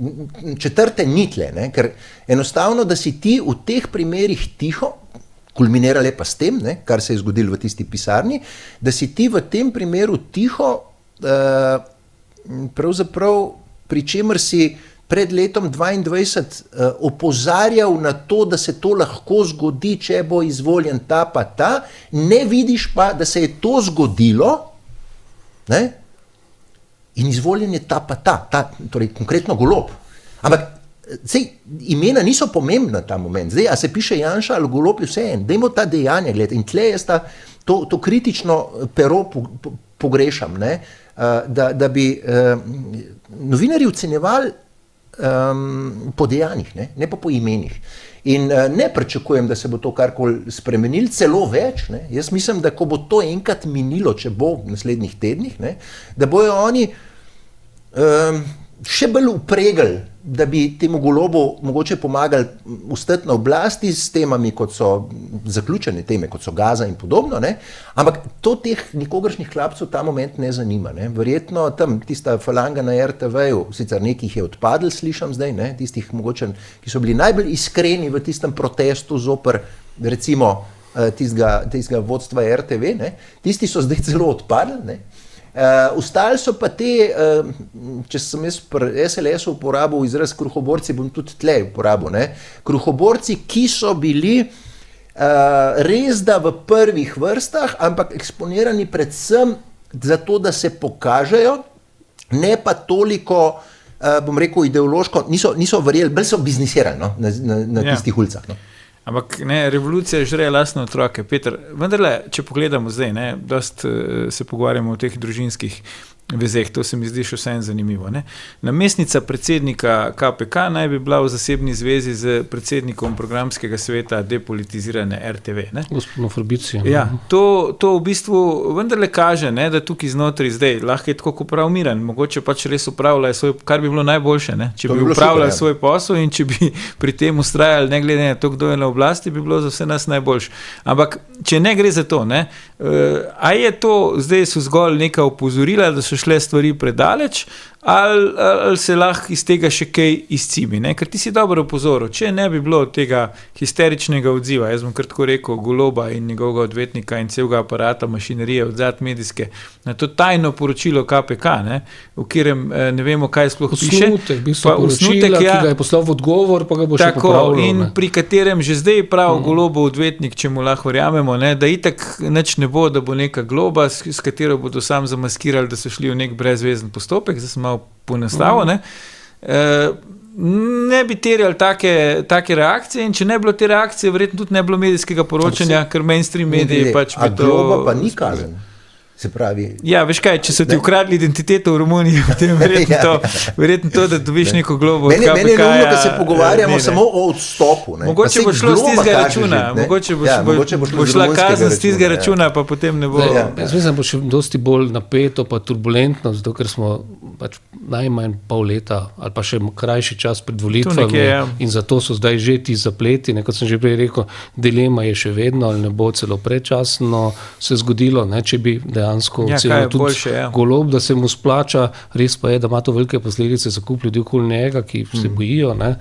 Četrte nitle, ne? Ker enostavno, da si ti v teh primerih tiho, kulminirale pa s tem, ne? Kar se je zgodilo v tisti pisarni, da si ti v tem primeru tiho, pravzaprav, pri čemer si pred letom 2022 opozarjal na to, da se to lahko zgodi, če bo izvoljen ta pa ta, ne vidiš pa, da se je to zgodilo, ne? In izvoljen je ta pa ta, torej konkretno Golob. Ampak sej, imena niso pomembna ta moment. Zdaj, a se piše Janša ali Golob, je vse en. Dajmo ta dejanja gledati. In tle jaz to kritično pero pogrešam, ne? Da bi novinarji ocenjevali po dejanjih, ne pa po imenih. In ne pričakujem, da se bo to karkoli spremenilo, celo več. Ne? Jaz mislim, da ko bo to enkrat minilo, če bo v naslednjih tednih, ne? Da bojo oni še bolj upregli, da bi temu Golobu mogoče pomagali ostati na oblasti s temami, kot so zaključene teme, kot so Gaza in podobno, ne? Ampak to teh nikogaršnjih hlapcev ta moment ne zanima. Ne? Verjetno tam tista falanga na RTV-ju, sicer nekih je odpadl, slišam zdaj, ne? Tistih mogoče, ki so bili najbolj iskreni v tistem protestu zoper, recimo, tistega vodstva RTV, ne? Tisti so zdaj celo odpadli, ne? Ostali so pa te, če sem jaz pri SLS-u uporabil izraz kruhoborci, bom tudi tle uporabil, ne? Kruhoborci, ki so bili res da v prvih vrstah, ampak eksponirani predvsem zato, da se pokažejo, ne pa toliko, bom rekel, ideološko, niso verjeli, bolj so biznisirali, no? na tistih ulicah. No? Ampak ne, revolucija žre lastne otroke. Peter, vendarle, če pogledamo zdaj, ne, dost se pogovarjamo o teh družinskih vezeh, to se mi zdi še vsem zanimivo. Ne. Namestnica predsednika KPK naj bi bila v zasebni zvezi z predsednikom programskega sveta depolitizirane RTV. Ne. Gospodno Forbici. Ja, to v bistvu vendarle kaže, ne, da tukaj znotraj zdaj lahko je tako prav miren, mogoče pač res upravljajo svoj, kar bi bilo najboljše, ne, če bi upravljali svoj posel in če bi pri tem ustrajali, ne glede na to, kdo je na oblasti, bi bilo za vse nas najboljše. Ampak, če ne gre za to, ne, a je to, zdaj so zgolj neka opozorila, da so šle stvari predaleč, ali se lahko iz tega še kaj izcimi, ne? Ker ti si dobro opozoril, če ne bi bilo tega histeričnega odziva, jaz bom kar tako rekel, Goloba in njegovega odvetnika in celega aparata mašinerije odzad medijske, na to tajno poročilo KPK, ne? V katerem ne vemo, kaj sploh piše. Osnutek, ki ga je poslal v odgovor, pa ga bo še popravljal. In pri katerem že zdaj prav Golobov odvetnik, če mu lahko verjamemo, ne? Da itak nič ne bo, da bo neka globa, s katero bodo sam zamaskirali, da so šli v nek brezvezen postopek, zdaj sem malo poenostavil, ne? Ne bi terjali take reakcije in če ne bilo te reakcije, verjetno tudi ne bilo medijskega poročanja, ker mainstream mediji pač bi to... A globa pa ni kazen. Se pravi... Ja, veš kaj, če so ti ukradli identiteto v Romuniji, potem verjetno to, da dobiš neko globo od KPK. Meni je neumno, da se pogovarjamo samo o odstopu. Ne? Mogoče bo šlo z tistega računa, mogoče bo šla kazen z tistega računa, pa potem ne bo... Jaz mislim, bo še dosti bolj napeto pa turbulentno, zato ker smo pač najmanj pol leta ali pa še krajši čas pred volitvami in zato so zdaj že ti zapleti, kot sem že prej rekel, dilema je še vedno ali ne bo celo predčasno se zgodilo, ne, če bi dejansko tudi boljše, Golob, da se mu splača, res pa je, da ima to velike posledice za kup ljudi okoli njega, ki se bojijo, ne.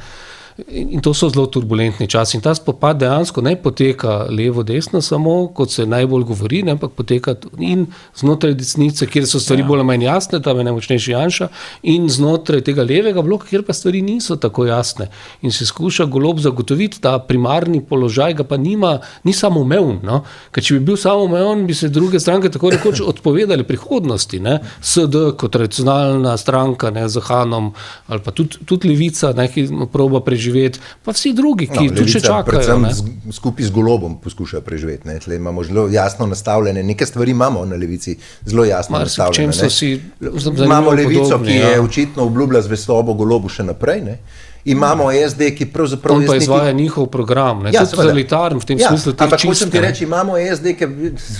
In to so zelo turbulentni časi. In ta spopad dejansko ne poteka levo-desno samo, kot se najbolj govori, ne, ampak poteka in znotraj desnice, kjer so stvari bolj ali manj jasne, tam je najmočnejši Janša, in znotraj tega levega bloka, kjer pa stvari niso tako jasne. In se skuša Golob zagotoviti ta primarni položaj, ga pa ni samoumeven. No? Ker če bi bil samoumeven, bi se druge stranke tako rekoč odpovedali prihodnosti. Ne? SD kot tradicionalna stranka, ne, z Hanom, ali pa tudi Levica, ne, ki proba preživeti, pa vsi drugi, ki tudi še čakajo. Predvsem skupaj z Golobom poskušajo preživeti. Ne. Tle imamo zelo jasno nastavljene, neke stvari imamo na Levici, zelo jasno nastavljene. Imamo Levico, ki je očitno obljubila zvestobo Golobu še naprej, ne. Imamo SD, ki pravzaprav... On pa izvaja njihov program, ne, tudi totalitarn v tem smislu teh ampak čistk. Ti reči, imamo SD, ki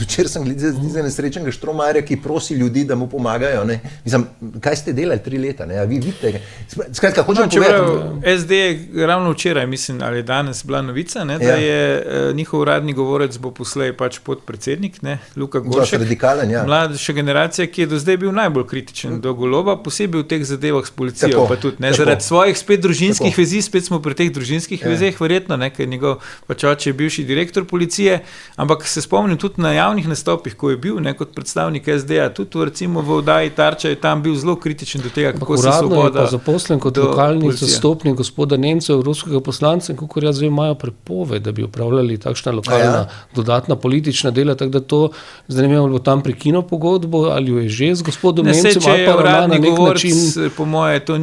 včeraj sem gledal z nesrečnega Štromajerja, ki prosi ljudi, da mu pomagajo. Ne. Mislim, kaj ste delali 3 leta? Ne? A vi vidite? Skratka, hočem povedati... SD ravno včeraj, mislim, ali danes bila novica, ne, da je njihov uradni govorec bo poslej pač podpredsednik, ne, Luka Goršek. Radikalen, mlajša generacija, ki je do zdaj bil najbolj kritičen do Goloba, posebej v teh zadevah s policijo, pa tudi, ne, zaradi svojih spet družinskih vezi, spet smo pri teh družinskih vezeh, verjetno, ne, ker njegov pač oče je bivši direktor policije, ampak se spomnim tudi na javnih nastopih, ko je bil, ne, kot predstavnik SD-a, tudi recimo v oddaji Tarča je tam bil zelo kritičen do tega, kako se Svoboda... Uradno je pa zaposlen kot lokalni zastopnik gospoda Nemca, evropskega poslanca, in kakor jaz vem, imajo prepoved, da bi upravljali takšna lokalna dodatna politična dela, tako da to, zdaj ne vem, bo tam prekinil pogodbo, ali jo je že z gospodom Nemcem, ali pa ravna na nek način... Po moje, to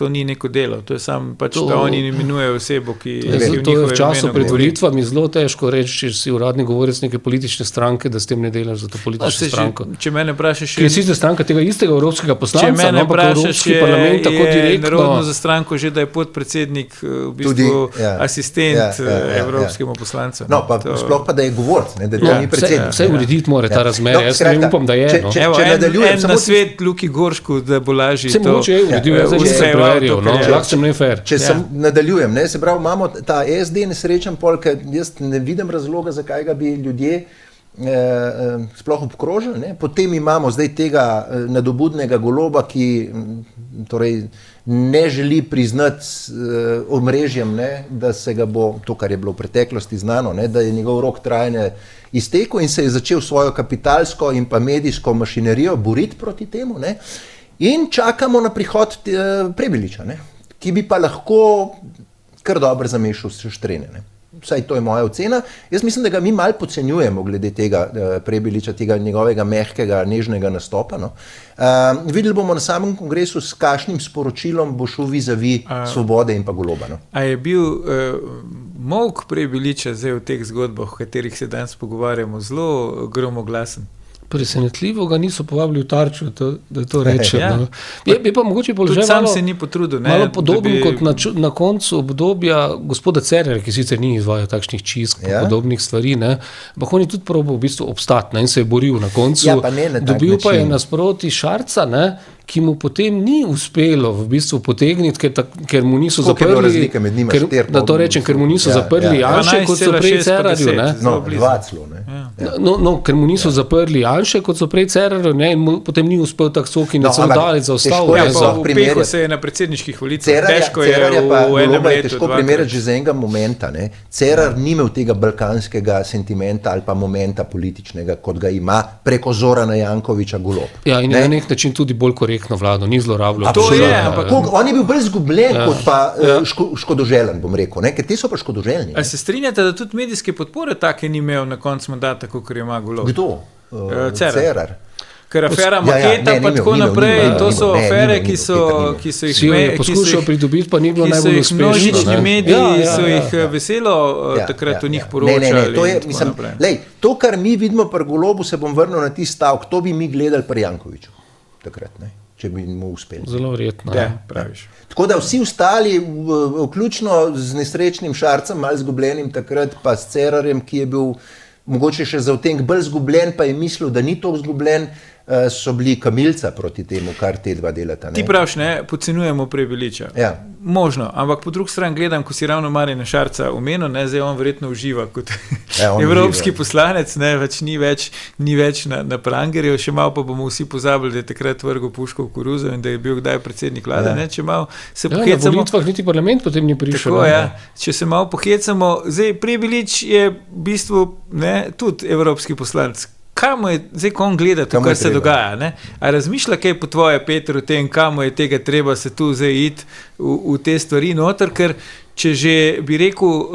ni neko delo, to je sam pač, da oni imenujejo osebo, ki je v to je v času pred volitvami zelo težko reči, če si uradni govorec neke politične stranke, da s tem ne delaš za to politično stranko. Če mene vprašaš... Ker je sicer stranka tega istega evropskega poslanca, če mene vprašaš, je direktno... narodno za stranko že, da je podpredsednik v bistvu asistent evropskemu poslancu. No, pa sploh pa, da je govorc, ne, da to ni predsednik. Vse urediti mora ta razmer, jaz ne upam, da je. En na svet Luki Goršku, da bo lažje to... Se mogoče je uredil, jaz sem preveril, lahko sem nefer. Če sem nadaljujem, ne, se pravi, imamo ta SD nesrečen pol, ker jaz ne vidim razloga, zakaj ga bi ljudje sploh obkrožili. Ne. Potem imamo zdaj tega nadobudnega Goloba, ki torej ne želi priznati omrežjem, ne, da se ga bo, to kar je bilo v preteklosti znano, ne, da je njegov rok trajanja iztekel in se je začel svojo kapitalsko in pa medijsko mašinerijo boriti proti temu. Ne. In čakamo na prihod Prebiliča, ne, ki bi pa lahko kar dobro zamešal štrene. Ne. Vsaj to je moja ocena. Jaz mislim, da ga mi malo podcenjujemo glede tega Prebiliča, tega njegovega mehkega, nežnega nastopa. No. Videli bomo na samem kongresu, s kakšnim sporočilom bo šel vis-a-vis Svobode in pa Goloba. No. A je bil molk Prebiliča zdaj v teh zgodbah, o katerih se danes pogovarjamo, zelo gromoglasen? Presenetljivo ga niso povabili v Tarčo, da to rečem. Ja. Je pa mogoče tudi sam se ni potrudil. Malo podobno kot na koncu obdobja gospoda Cererja, ki sicer ni izvajal takšnih čistk, podobnih stvari, ne, ampak on je tudi probal v bistvu obstati, ne, in se je boril na koncu. Dobil pa je nasproti Šarca, ne, ki mu potem ni uspelo v bistvu potegniti, ker mu niso zaprli, da to rečem, ker mu niso zaprli Janše, kot so prej Cerarju. No, 2 celo, ne. No, ker mu niso zaprli Janše, kot so prej Cerarju, ne, in potem ni uspel tak sok in celo daleč zaostal. Upeho se je na predsedniških volitvah, težko je v enem letu. Težko primerjati že z enega momenta. Ne. Cerar ni imel tega balkanskega sentimenta ali pa momenta političnega, kot ga ima preko Zorana Jankovića Golob. Ja, in na nek način tudi bolj korektno vlado, ni zlorabljal. On je bil bolj zgubljen kot pa škodoželen, bom rekel, ne? Ker ti so pa škodoželjni. A se strinjate, da tudi medijske podpore take ni imel na koncu mandata, kot je ima Golob? Kdo? Cerar. Ker afera Maketa pa tako naprej, to so afere, ki so jih poskušal pridobiti, pa ni bilo najbolj uspešno. Množični mediji so jih veselo takrat o njih poročali. To, kar mi vidimo pri Golobu, se bom vrnil na tisti stavek, to bi mi gledali pri Jankoviću takrat, ne? Če bi mu uspeli. Zelo verjetno. Praviš. Tako da vsi ostali, vključno z nesrečnim Šarcem, malo zgubljenim takrat, pa s Cerarjem, ki je bil mogoče še za vtenk bolj zgubljen, pa je mislil, da ni toliko zgubljen, so bili kamilca proti temu, kar te dva delata. Ti praviš, ne, podcenjujemo Prebiliča. Ja. Možno, ampak po drugi strani gledam, ko si ravno Marjana Šarca omenil, ne, zdaj on verjetno uživa kot evropski poslanec, ne, ni več na prangerju, še malo pa bomo vsi pozabili, da je takrat vrgel puško v koruzo in da je bil kdaj predsednik vlade, ne, če malo se pohecamo. Na volitvah niti parlament potem ni prišel. Tako, ja, če se malo pohecamo, zdaj Prebilič je v bistvu, ne, tudi evropski poslanec. Kaj mu je, zdaj ko on gleda to, kar se dogaja, ne? A razmišlja kaj po tvoje, Peter, o tem, kam mu je tega treba se tu zdaj iti v te stvari noter, ker če že bi rekel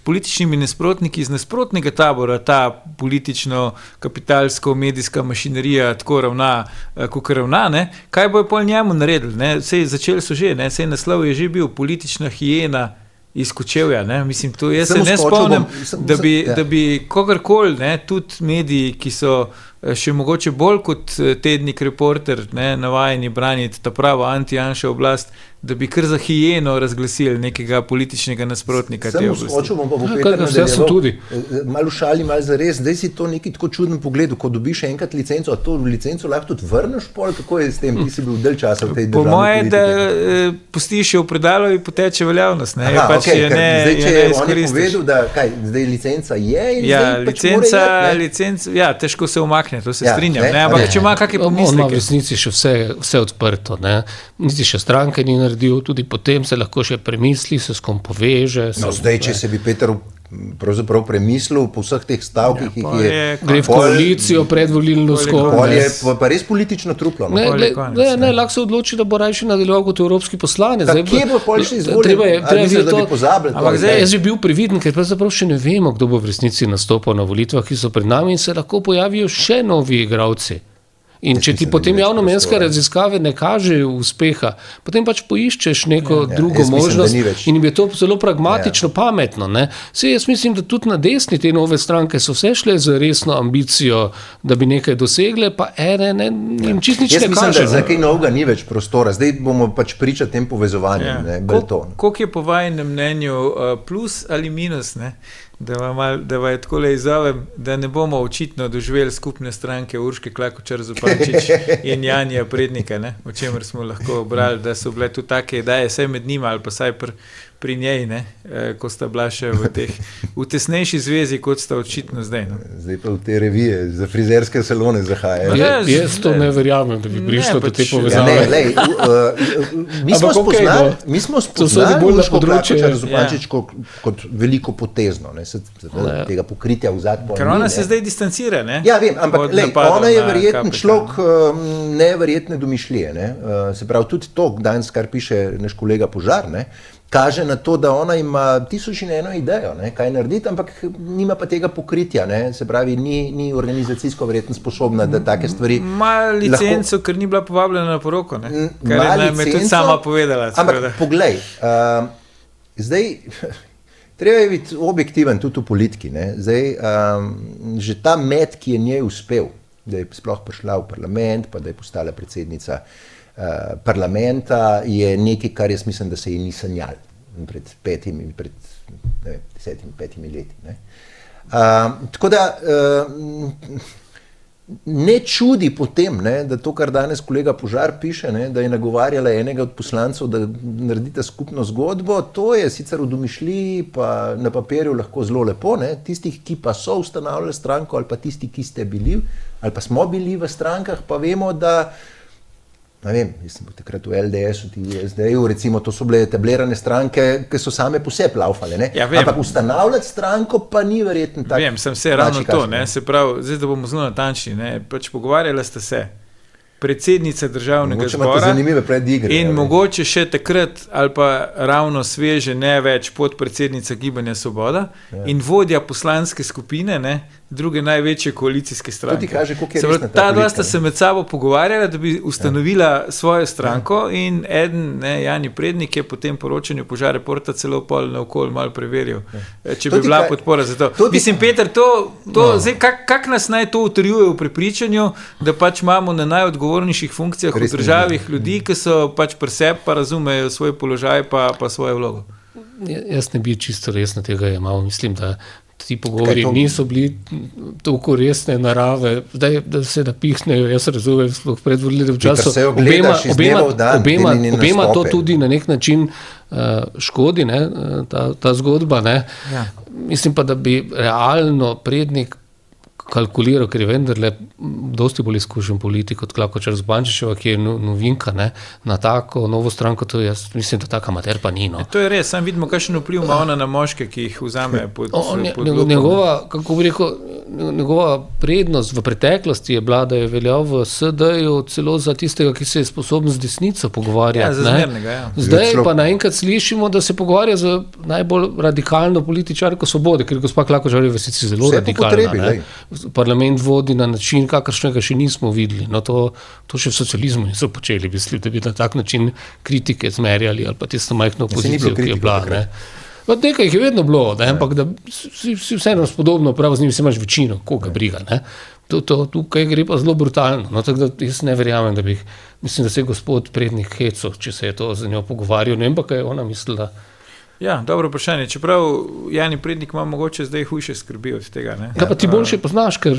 političnimi nasprotniki iz nasprotnega tabora ta politično-kapitalsko-medijska mašinerija tako ravna, kakor ravna, ne? Kaj bo je pol njemu naredili, ne? Sej začeli so že, ne? Sej naslov je že bil politična hijena iz Kočevja, ne, mislim, to jaz se ne spomnim, da bi kogarkoli, ne, tudi mediji, ki so še mogoče bolj kot tednik Reporter, ne, navajeni braniti ta pravo anti-Janša oblast, da bi kar za hijeno razglasili nekega političnega nasprotnika te oblasti. Skočil bom pa po Peter nadaljeval, malo šali, malo zares, zdaj si to neki tako čuden pogled, ko dobiš enkrat licenco, a to licenco lahko tudi vrneš pol, kako je s tem, ti si bil del časa v tej državni politiki. Po moje, da pustiš jo v predalu in poteče veljavnost, ne, Aha, pač okay, zdaj, če on je povedal, da kaj, zdaj licenca je in ja, zdaj pač mora licenca, ja, težko se umakne, to se strinjam, ne, ampak če ima kakšne pomisleke. On ima v resnici še vse odprto, ne, niti še stranke ni naredil, tudi potem se lahko še premisli, se s kom poveže. No, zdaj, če se bi Peter pravzaprav premislil po vseh teh stavkih, ki jih je... Gre v koalicijo, predvolilno skoro. Pol je pa res politično truplo. Ne, lahko se odloči, da bo raje nadaljeval kot evropski poslanec. Kje bo pol še izvoljen? Da bi pozabili to. Jaz bi bil previden, ker pravzaprav še ne vemo, kdo bo v resnici nastopal na volitvah, ki so pred nami in se lahko pojavijo še novi igralci. In če ti potem javnomenske raziskave ne kažejo uspeha, potem pač poiščeš neko drugo možnost in je to zelo pragmatično, pametno. Ne? Sej jaz mislim, da tudi na desni te nove stranke so vse šle z resno ambicijo, da bi nekaj dosegle, pa jim čist nič ne kaže. Jaz mislim, da za kaj novega ni več prostora. Zdaj bomo pač pričati tem povezovanjem. Koliko je po vajnem mnenju plus ali minus, ne? Da vam je takole izzovem, da ne bomo očitno doživeli skupne stranke Urške Klakočar Zupančič in Janija Prednika, ne? O čemer smo lahko brali, da so bile tu take ideje, saj med njima ali pa saj pri njej, ne? Ko sta bila še v tesnejši zvezi, kot sta očitno zdaj. No? Zdaj pa v te revije za frizerske salone zahajajo. Jaz to ne verjamem, da bi prišlo do te povezave. Mi smo spoznali Urško Klakočar Zupančič kot veliko potezno, ne? Tega pokritja v zadnjem. Ker ona se zdaj distancira, ne? Ja, vem, ampak ona je verjetno človek neverjetne domišljije. Ne? Se pravi, tudi to danes, kar piše naš kolega Požar, ne? Kaže na to, da ona ima 1001 idejo, ne, kaj narediti, ampak nima pa tega pokritja, ne, se pravi, ni organizacijsko verjetno sposobna, da take stvari... Ima licenco, ker ni bila povabljena na poroko, ne, kar nam je tudi sama povedala. Ampak poglej, zdaj, treba je biti objektiven tudi v politiki, ne, zdaj, že ta med, ki je njej uspel, da je sploh prišla v parlament, pa da je postala predsednica parlamenta, je nekaj, kar jaz mislim, da se ji ni sanjal pred 10-5 leti. Ne. Tako da ne čudi potem, ne, da to, kar danes kolega Požar piše, ne, da je nagovarjala enega od poslancev, da naredita skupno zgodbo, to je sicer v domišljiji, pa na papirju lahko zelo lepo, ne, tistih, ki pa so ustanavljali stranko, ali pa tisti, ki ste bili, ali pa smo bili v strankah, pa vemo, da ne vem, jaz sem bil takrat v LDS-u, SD-ju, recimo, to so bile etablirane stranke, ki so same posebej laufale, ne? Ja, ampak ustanavljati stranko pa ni verjetno tako. Vem, sem se ravno to, ne, se pravi, zdaj da bomo zelo natančni, ne, pač pogovarjala ste se, predsednica državnega zbora in mogoče še takrat ali pa ravno sveže, ne več podpredsednica Gibanja Svoboda in vodja poslanske skupine, ne, druge največje koalicijske stranke. To ti kaže, koliko je resna ta Ta dva sta se med sabo pogovarjala, da bi ustanovila svojo stranko in eden, ne, Jani Prednik, je po tem poročanju Požar Reporta celo pol naokoli malo preveril, če bi bila podpora za to. Mislim, Peter, zdaj, kak nas naj to utrjuje v prepričanju, da pač imamo na najodgovornejših funkcijah v državi ljudi, ki so pač pri sebi pa razumejo svoj položaj pa svojo vlogo. Jaz ne bi čisto resno tega jemal. Mislim, da ti pogovori niso bili toliko resne narave, zdaj, da se napihnejo, jaz razumem, sploh predvolilnem času. Obema to tudi na nek način škodi, ne, ta zgodba. Ne. Ja. Mislim pa, da bi realno prednik kalkuliral, ker je vendarle dosti bolj izkušen politik od Klakočar Zupančičeva, ki je novinka, ne, na tako novo stranko, to jaz mislim, da taka mater pa ni. No. To je res, sam vidimo, kakšen vpliv ima ona na moške, ki jih vzame pod njegova prednost v preteklosti je bila, da je veljal v SD-ju celo za tistega, ki se je sposoben z desnico pogovarjati. Ja, za zmernega, ja. Zdaj pa naenkrat slišimo, da se pogovarja z najbolj radikalno političarko Svobode, ker je gospa Klakočar je v resnici zelo radikalna. Parlament vodi na način, kakršnega še nismo videli. No, to še v socializmu niso počeli, mislim, da bi na tak način kritike zmerjali ali pa tisto majhno opozicijo, ki je bila. Nekaj jih je vedno bilo, ne, ampak da si vseeno spodobno, prav z njim se imaš večino, koga briga. Ne. Tukaj gre pa zelo brutalno. No, tako da jaz ne verjamem, mislim, da se je gospod prednik hecel, če se je to za njo pogovarjal. Ne vem pa, kaj je ona mislila. Ja, dobro vprašanje. Čeprav Jani Prednik ima mogoče zdaj hujše skrbi od tega. Ne? Ja, pa ti boljše poznaš, ker...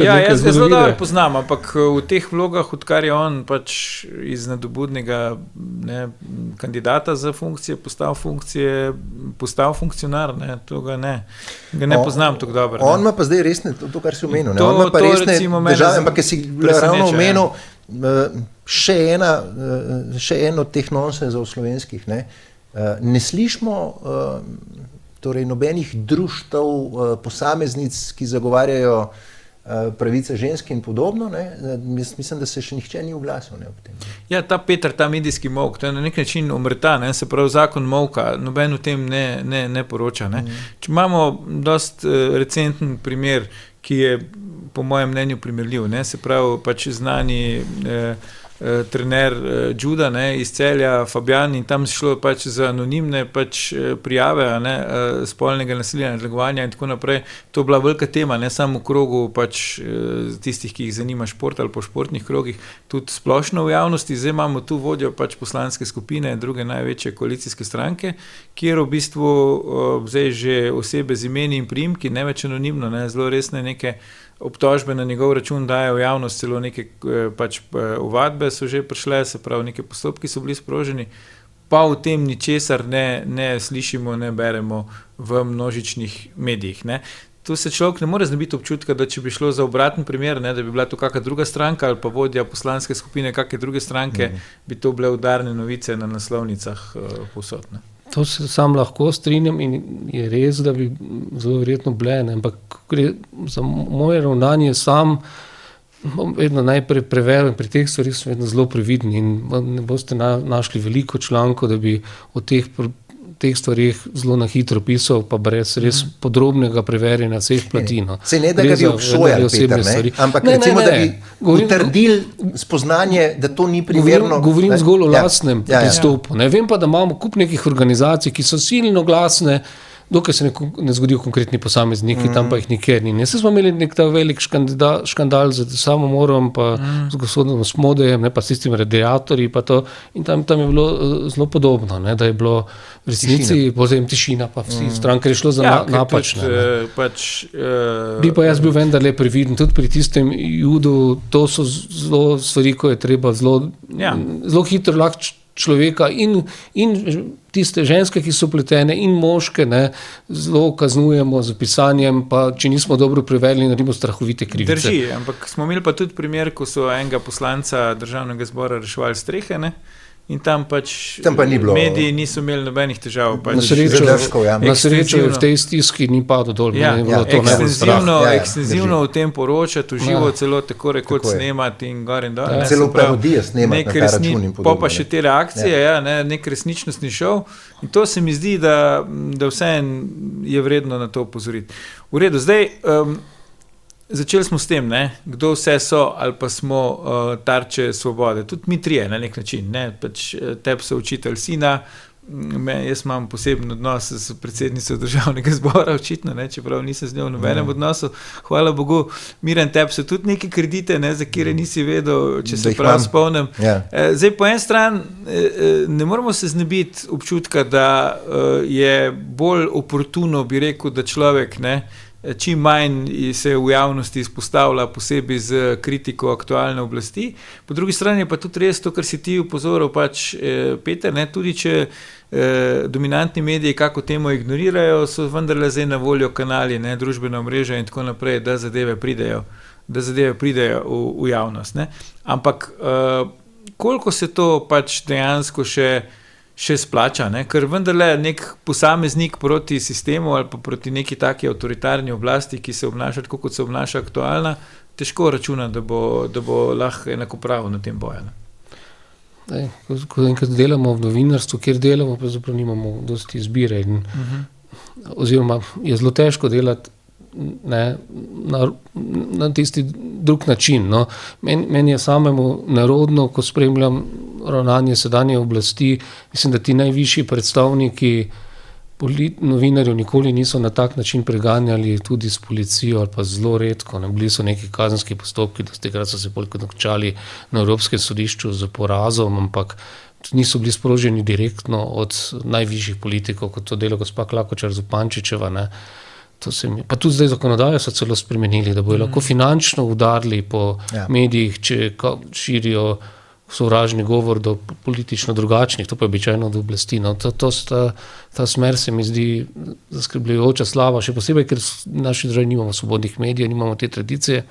Ja, jaz ga zelo dobro poznam, ampak v teh vlogah, odkar je on pač iz nadobudnega kandidata za funkcije, postal funkcionar, ne, to ga ne poznam tako dobro. On ima pa zdaj resne, to kar si omenil, on ima pa resne države, ampak si ravno omenil še en od teh nonsenzov slovenskih, ne slišimo torej nobenih društev, posameznic, ki zagovarjajo pravice žensk in podobno. Mislim, da se še nihče ni oglasil ob tem. Ja, ta medijski molk, to je na nek način umrta, se pravi zakon molka, noben v tem ne poroča. Če imamo dost recenten primer, ki je po mojem mnenju primerljiv, se pravi pač znani trener Juda iz Celja, Fabjan, in tam šlo pač za anonimne prijave spolnega nasilja, nadlegovanja in tako naprej. To je bila velika tema, ne samo v krogu tistih, ki jih zanima šport ali po športnih krogih, tudi splošno v javnosti. Zdaj imamo tu vodjo poslanske skupine, druge največje koalicijske stranke, kjer v bistvu zdaj že osebe z imeni in priimki, ne več anonimno, zelo resne neke obtožbe na njegov račun dajo v javnost, celo neke ovadbe so že prišle, se pravi, neke postopki so bili sproženi, pa v tem ničesar ne slišimo, ne beremo v množičnih medijih. Tu se človek ne more znebiti občutka, da če bi šlo za obraten primer, da bi bila to kakšna druga stranka ali pa vodja poslanske skupine kakšne druge stranke, bi to bile udarne novice na naslovnicah povsod. To se sam lahko strinjam in je res, da bi zelo verjetno bile, ampak za moje ravnanje sam vedno najprej preverjam, pri teh stvarih sem vedno zelo previden in ne boste našli veliko člankov, da bi o teh stvarih zelo na hitro pisal, pa brez res podrobnega preverjanja vseh platin. Se ne da ga bi obsojali, Peter, ampak recimo, da bi utrdili spoznanje, da to ni primerno. Govorim zgolj o lastnem pristopu. Vem pa, da imamo kup nekih organizacij, ki so silno glasne, dokaj se ne zgodijo konkretni posamezniki, tam pa jih nikjer ni. Jaz smo imeli nek ta velik škandal z samomorom, pa z gospodom Smodejem, pa s tistim radiatorji, pa to, in tam je bilo zelo podobno, da je bilo v resnici potem tišina, pa vsi stranke je šlo za napačne. Bi pa jaz bil vendarle previden, tudi pri tistem Judu, to so zelo stvari, ko je treba zelo hitro lahko človeka in tiste ženske, ki so pletene, in moške, zelo kaznujemo z pisanjem, pa če nismo dobro prevedli, naredimo strahovite krivice. Drži, ampak smo imeli pa tudi primer, ko so enega poslanca Državnega zbora reševali strehe, in tam pa ni bilo, mediji niso imeli nobenih težav. Na srečo je v tej stiski ni padlo dol. Ekstenzivno o tem poročati, uživo celo tako rekoč snemati in gor in dol. Celo parodije snemati na ta račun in podobno. Pa še te reakcije, nek resničnostni šov. In to se mi zdi, da vseeno je vredno na to opozoriti. V redu, zdaj začeli smo s tem, kdo vse so ali pa smo tarče svobode. Tudi mi trije na nek način. Tebi so učitelj sina, jaz imam poseben odnos s predsednico državnega zbora, očitno, ne, čeprav nisem z njo v nobenem odnosu. Hvala Bogu, Miran, tebi so tudi neke kredite, ne, za kire nisi vedel, če se prav spomnim. Zdaj, po en stran ne moramo se znebiti občutka, da je bolj oportuno, bi rekel, da človek, ne, čim manj se v javnosti izpostavlja posebej z kritiko aktualne oblasti. Po drugi strani je pa tudi res to, kar si ti upozoril, Peter, ne, tudi če dominantni mediji kako temo ignorirajo, so vendarle zdaj na voljo kanali, ne, družbena omrežja in tako naprej, da zadeve pridejo v javnost. Ne. Ampak koliko se to dejansko še splača, ne? Ker vendarle nek posameznik proti sistemu ali pa proti neki taki avtoritarni oblasti, ki se obnaša tako, kot se obnaša aktualna, težko računa, da bo lahko enakopraven na tem boju. Ko enkrat delamo v novinarstvu, kjer delamo, pa zapravo nimamo dosti izbire in oziroma je zelo težko delati na tisti drug način. No. Meni je samemu narodno, ko spremljam ravnanje sedanje oblasti, mislim, da ti najvišji predstavniki novinarjev nikoli niso na tak način preganjali tudi s policijo ali pa zelo redko. Ne. Bili so neki kazenski postopki, da stekrat so se končali na Evropskem sodišču z porazom, ampak niso bili sproženi direktno od najvišjih politikov, kot to dela gospa Klakočar Zupančičeva, ne. Pa tudi zdaj zakonodajo so celo spremenili, da bojo lahko finančno udarili po medijih, če širijo sovražni govor do politično drugačnih, to pa je običajno do oblasti. No, ta smer se mi zdi zaskrbljujoča, slaba, še posebej, ker v naši državi nimamo svobodnih medijev, nimamo te tradicije,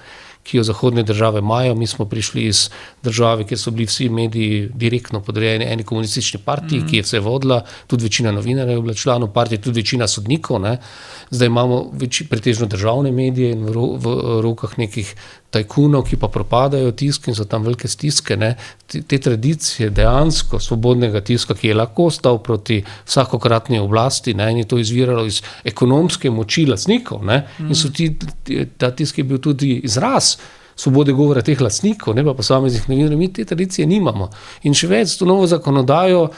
ki jo zahodne države imajo. Mi smo prišli iz države, kjer so bili vsi mediji direktno podrejeni eni komunistični partiji, ki je vse vodila, tudi večina novinarjev je bila članov partije, tudi večina sodnikov, ne. Zdaj imamo pretežno državne medije in v rokah nekih tajkunov, ki pa propadajo tisk in so tam velike stiske. Ne. Te tradicije dejansko svobodnega tiska, ki je lahko stal proti vsakokratni oblasti, ne, in je to izviralo iz ekonomske moči lastnikov, ne, in so ta tisk je bil tudi izraz svobode govora teh lastnikov, ne pa posameznih novinarjev. Mi te tradicije nimamo. In še več, s to novo zakonodajo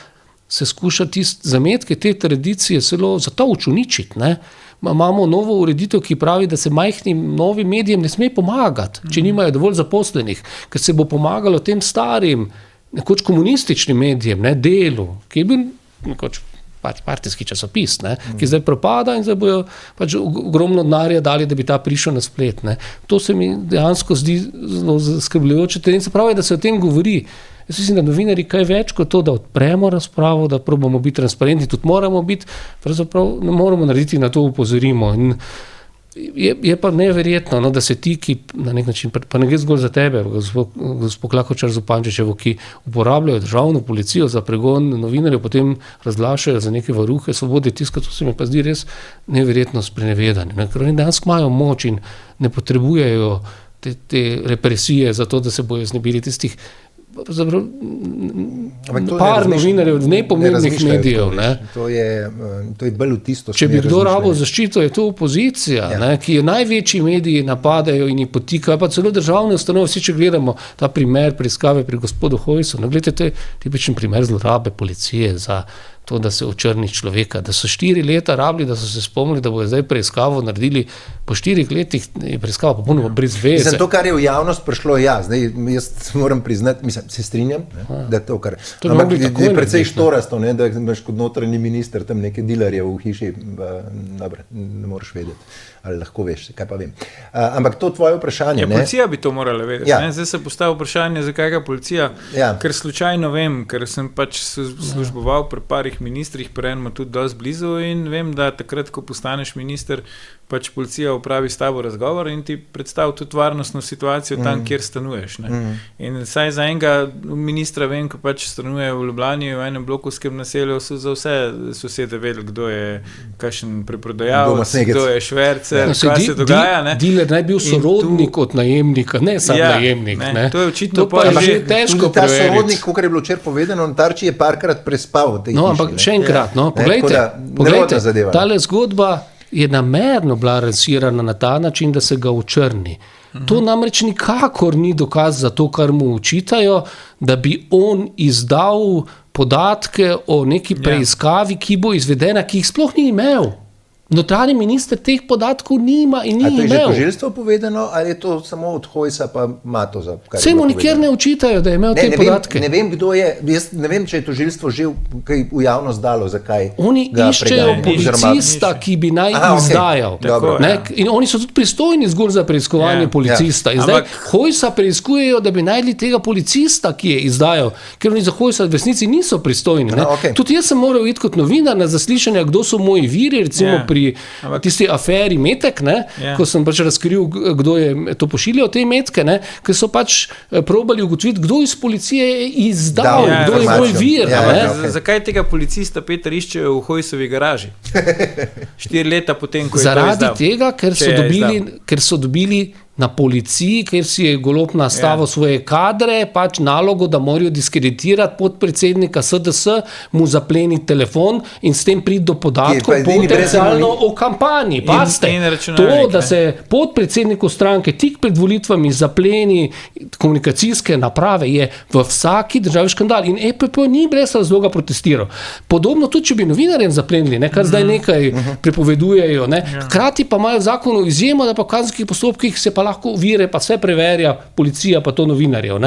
se skuša zametke te tradicije celo zatovč uničiti, ne. Imamo novo ureditev, ki pravi, da se majhnim novim medijem ne sme pomagati, če nimajo dovolj zaposlenih, ker se bo pomagalo tem starim, nekoč komunističnim medijem, ne, Delu, ki je bil nekoč partijski časopis, ne, ki zdaj propada in zdaj bojo ogromno denarja dali, da bi ta prišel na splet. Ne. To se mi dejansko zdi zelo zaskrbljujoče. Se pravi, da se o tem govori. Jaz mislim, da novinarji kaj več kot to, da odpremo razpravo, da probamo biti transparentni, tudi moramo biti, pravzaprav ne moramo narediti, na to upozorimo. In je pa neverjetno, no, da se ti, ki na nek način, pa ne gre zgolj za tebe, gospod Klakočar Zupančičevo, ki uporabljajo državno policijo za pregon novinarjev, potem razglašajo za neke varuhe svobode tiska, to se mi pa zdi res neverjetno sprenevedanje. Ne, ker oni dejansko imajo moč in ne potrebujejo te represije za to, da se bojo znebili tistih par novinarjev, nepomembnih medijev. To je bolj v tisto. Če bi kdo rabo zaščito, je to opozicija, ne, ki je največji mediji napadajo in jih potikajo, pa celo državne ustanove. Vsi, če gledamo ta primer preiskave pri gospodu Hojsu, no, gledajte, to je tipičen primer zlorabe policije za to, da se očrni človeka, da so 4 leta rabili, da so se spomnili, da bojo zdaj preiskavo naredili, po 4 letih je preiskava popolnoma brez veze. Zato, kar je v javnost prišlo, zdaj jaz moram priznati, se strinjam, da je to, kar ampak je precej štorasto, da imaš kot notranji minister tam neke dilerje v hiši, dobro, ne moreš vedeti, ali lahko veš, kaj pa vem. Ampak to tvoje vprašanje. Policija bi to morala vedeti. Zdaj se postavlja vprašanje, zakaj ga policija, ker slučajno vem, ker sem služboval pri parih ministrih, prejmo tudi dosti blizu in vem, da takrat, ko postaneš minister, policija upravi s tabo razgovor in ti predstavi tudi varnostno situacijo tam, kjer stanuješ. Ne. In saj za enega ministra vem, ko stanuje v Ljubljani v enem blokovskem naselju, so za vse sosede vedeli, kdo je kakšen preprodajalec, kdo je švercer, kaj se dogaja. Diler naj bil sorodnik od najemnika, ne sam najemnik. Ne. To je očitno že težko preveriti. Ta sorodnik, kakor je bilo včeraj povedano, na Tarči je parkrat prespal v tej hiši. Ampak še enkrat, poglejte, tale zgodba je namerno bila lansirana na ta način, da se ga očrni. To namreč nikakor ni dokaz za to, kar mu očitajo, da bi on izdal podatke o neki preiskavi, ki bo izvedena, ki jih sploh ni imel. Notranji minister teh podatkov nima in ni imel. A to je že tožilstvo povedano, ali je to samo od Hojsa pa Matoza? Saj mu nikjer ne očitajo, da je imel te podatke. Ne vem, kdo je, jaz ne vem, če je tožilstvo že kaj v javnost dalo, zakaj oni iščejo policista, ki bi naj izdajal. Okay. In oni so tudi pristojni zgolj za preiskovanje policista. In zdaj Hojsa preiskujejo, da bi najdli tega policista, ki je izdajal, ker oni za Hojsa v resnici niso pristojni. Okay. Tudi jaz sem moral iti kot novinar na zaslišanje, kdo so moji viri, recimo pri tisti aferi Metek, ko sem pač razkril, kdo je to pošiljal, te metke, ker so pač probali ugotoviti, kdo iz policije je izdal, kdo je moj vir. Zakaj tega policista Peter iščejo v Hojsovi garaži? 4 leta potem, ko je zaradi to izdal. Tega, ker so dobili na policiji, ker si je Golob nastavil svoje kadre, pač nalogo, da morajo diskreditirati podpredsednika SDS, mu zapleniti telefon in s tem priti do podatkov potencialno o kampanji. Pazite, to, da se podpredsedniku stranke tik pred volitvami zapleni komunikacijske naprave, je v vsaki državi škandal in EPP ni brez razloga protestiral. Podobno tudi, če bi novinarjem zaplenili, kar zdaj nekaj prepovedujejo. Hkrati pa imajo v zakonu izjemo, da pa v kazenskih postopkih se pa lahko vire, pa vse preverja policija, pa to novinarjev.